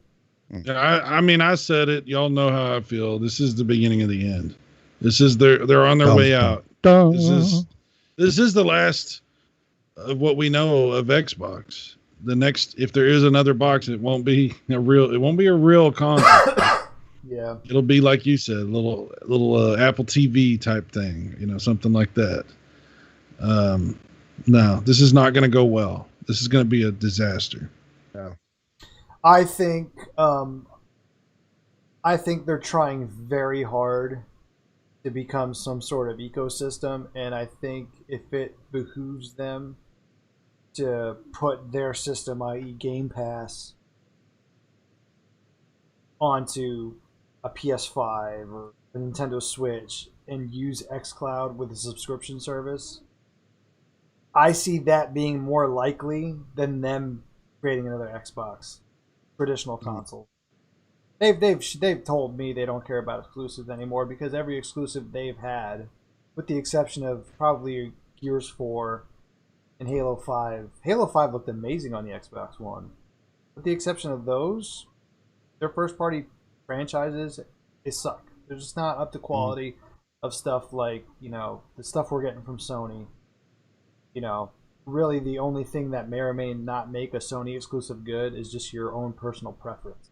Speaker 3: Yeah, I mean, I said it. Y'all know how I feel. This is the beginning of the end. This is they're on their way out. This is the last of what we know of Xbox. The next, if there is another box, it won't be a real console.
Speaker 1: Yeah,
Speaker 3: it'll be like you said, a little Apple TV type thing, something like that. No, this is not going to go well. This is going to be a disaster.
Speaker 4: Yeah.
Speaker 1: I think they're trying very hard to become some sort of ecosystem, and I think if it behooves them to put their system, i.e. Game Pass, onto a PS5 or a Nintendo Switch and use xCloud with a subscription service, I see that being more likely than them creating another Xbox traditional console. They've told me they don't care about exclusives anymore because every exclusive they've had, with the exception of probably Gears 4 and Halo 5. Halo 5 looked amazing on the Xbox One. With the exception of those, their first party franchises, they suck. They're just not up to quality of stuff like, the stuff we're getting from Sony. Really the only thing that may or may not make a Sony exclusive good is just your own personal preference.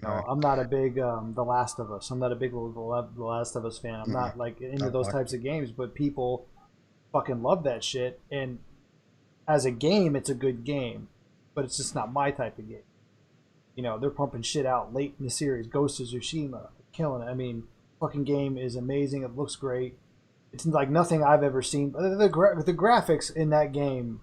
Speaker 1: I'm not a big The Last of Us. I'm not a big The Last of Us fan. I'm not like into those types of games, but people fucking love that shit. And as a game, it's a good game, but it's just not my type of game. They're pumping shit out late in the series. Ghost of Tsushima, killing it. I mean, fucking game is amazing. It looks great. It's like nothing I've ever seen. The graphics in that game,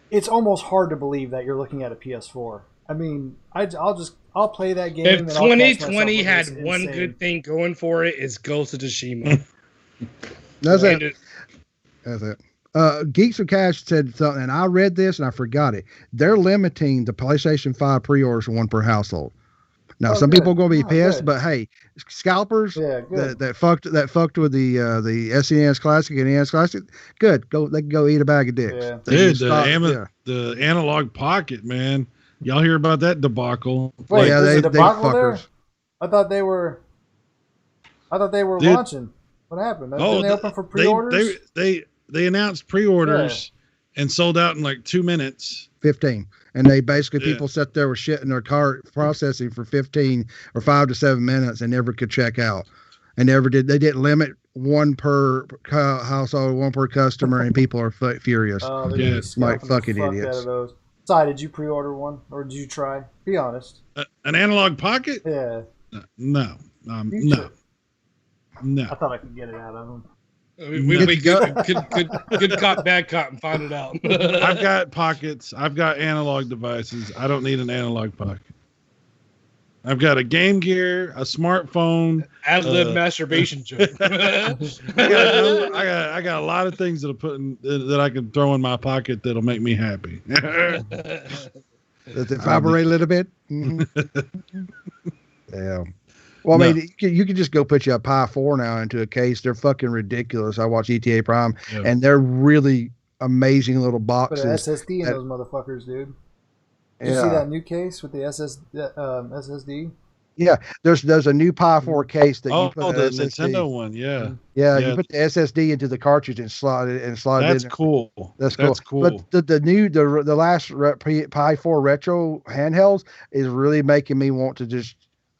Speaker 1: it's almost hard to believe that you're looking at a PS4. I mean, I'll play that game.
Speaker 2: If
Speaker 1: and
Speaker 2: 2020 had one good thing going for it, it's Ghost of Tsushima.
Speaker 4: That's it. Geeks with Cash said something, and I read this and I forgot it. They're limiting the PlayStation 5 pre-orders to one per household. Now, some people are going to be pissed, but hey, scalpers that fucked with the SNES Classic and NES Classic, good. They can go eat a bag of dicks.
Speaker 3: Yeah. Dude, the analog pocket, man. Y'all hear about that debacle?
Speaker 1: Wait, they fuckers. There? I thought they were launching. What happened? Didn't they open for pre-orders?
Speaker 3: They announced pre-orders and sold out in like 2 minutes.
Speaker 4: 15. And they basically, people sat there with shit in their cart processing for 15 or 5 to 7 minutes and never could check out. And never did. They didn't limit one per household, one per customer, and people are furious. Like fucking idiots.
Speaker 1: Si, did you pre-order one or did you try? Be honest.
Speaker 3: An analog pocket?
Speaker 1: Yeah.
Speaker 3: No. No.
Speaker 1: I thought I could get it out of them.
Speaker 2: We good cop, bad cop, and find it out.
Speaker 3: I've got pockets. I've got analog devices. I don't need an analog pocket. I've got a Game Gear, a smartphone.
Speaker 2: Ad-lib masturbation joke.
Speaker 3: I got a lot of things that I can throw in my pocket that'll make me happy.
Speaker 4: Does it vibrate a little bit? Mm-hmm. Yeah. Well, I mean, you could just go put you a Pi 4 now into a case. They're fucking ridiculous. I watch ETA Prime, and they're really amazing little boxes.
Speaker 1: Put an SSD in those motherfuckers, dude. Did you see that new case with the SSD?
Speaker 4: Yeah, there's a new Pi 4 case that you put
Speaker 3: Oh,
Speaker 4: an
Speaker 3: the
Speaker 4: SSD.
Speaker 3: Nintendo one, yeah.
Speaker 4: Yeah,
Speaker 3: Yeah.
Speaker 4: you put the SSD into the cartridge and slide it
Speaker 3: That's
Speaker 4: in.
Speaker 3: cool.
Speaker 4: That's cool.
Speaker 3: That's cool.
Speaker 4: But the last Pi 4 Retro handhelds is really making me want to just.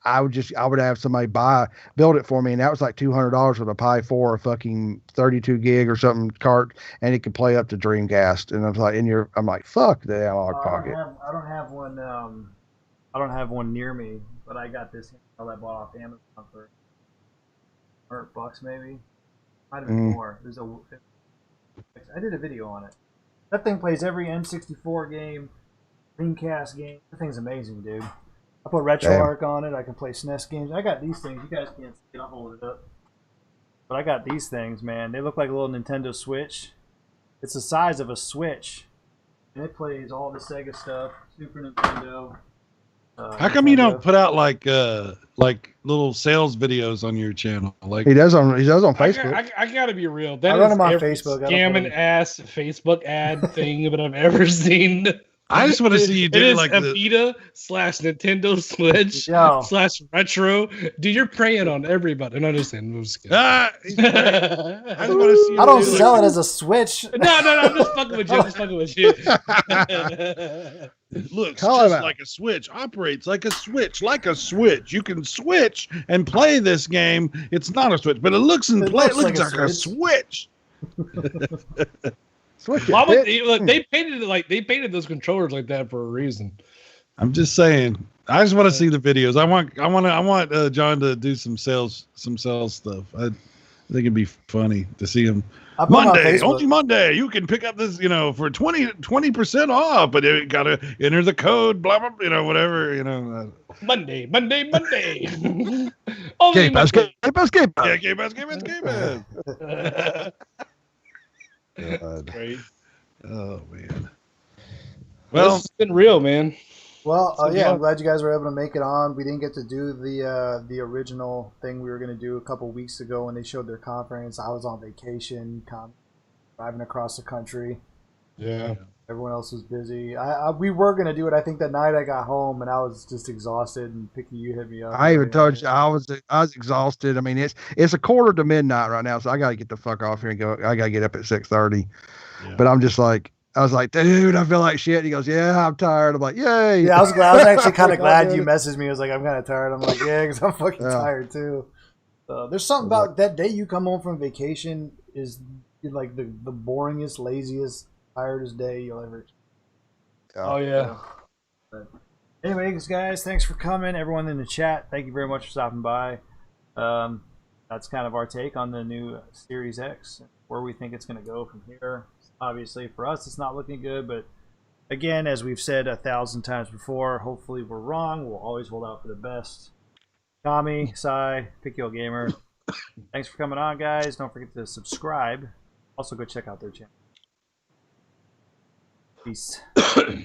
Speaker 4: I would have somebody build it for me, and that was like $200 with a Pi 4, a fucking 32 gig or something cart, and it could play up to Dreamcast. And I was like, I'm like, fuck the analog pocket.
Speaker 1: I don't have one. I don't have one near me, but I got this handheld I bought off Amazon for $100 maybe. Might have been more. I did a video on it. That thing plays every N64 game, Dreamcast game. That thing's amazing, dude. I put RetroArch on it. I can play SNES games. I got these things. You guys can't see it. I'll hold it up. But I got these things, man. They look like a little Nintendo Switch. It's the size of a Switch. And it plays all the Sega stuff, Super Nintendo.
Speaker 3: How come you don't put out like little sales videos on your channel? Like
Speaker 4: he does on Facebook.
Speaker 2: I gotta be real. That
Speaker 1: I run
Speaker 2: is
Speaker 1: them on
Speaker 2: every
Speaker 1: Facebook.
Speaker 2: scamming ass Facebook ad thing that I've ever seen.
Speaker 3: I just want to see you do
Speaker 2: it
Speaker 3: like
Speaker 2: is Vita / Nintendo Switch / retro. Dude, you're preying on everybody. No, just saying.
Speaker 3: he's great. I just want to see.
Speaker 1: I don't sell it as a Switch.
Speaker 2: No, I'm just fucking with you. I'm just fucking with you.
Speaker 3: Looks just like a Switch. Operates like a Switch. Like a Switch. You can switch and play this game. It's not a Switch, but it looks like a Switch.
Speaker 2: Why would they painted those controllers like that for a reason.
Speaker 3: I'm just saying. I just want to see the videos. I want John to do some sales stuff. I think it'd be funny to see him. Only Monday, you can pick up this, for 20% off, but you gotta enter the code, blah blah, whatever,
Speaker 2: Monday.
Speaker 4: Game Pass.
Speaker 3: Yeah, Game Pass.
Speaker 2: Great.
Speaker 3: Oh man.
Speaker 2: Well, it's been real, man.
Speaker 1: Well, I'm glad you guys were able to make it on. We didn't get to do the original thing we were going to do a couple weeks ago when they showed their conference. I was on vacation, driving across the country.
Speaker 2: Yeah.
Speaker 1: Everyone else was busy. We were going to do it, I think, that night I got home, and I was just exhausted, and Picky, you hit me up.
Speaker 4: I even told you I was exhausted. I mean, it's 1:45 midnight right now, so I got to get the fuck off here and go. I got to get up at 6:30. Yeah. But I'm just like, I was like, dude, I feel like shit. He goes, yeah, I'm tired. I'm like, yay.
Speaker 1: Yeah, I was actually kind of glad you messaged me. I was like, I'm kind of tired. I'm like, yeah, because I'm fucking tired too. There's something about that day you come home from vacation is like the boringest, laziest, tiredest day you'll ever.
Speaker 2: Oh yeah.
Speaker 1: But anyways, guys, thanks for coming. Everyone in the chat, thank you very much for stopping by. That's kind of our take on the new Series X, where we think it's going to go from here. Obviously, for us, it's not looking good, but again, as we've said 1,000 times before, hopefully we're wrong. We'll always hold out for the best. Tommy, Cy, Pickyo Gamer, thanks for coming on, guys. Don't forget to subscribe. Also, go check out their channel. Peace.
Speaker 2: Later.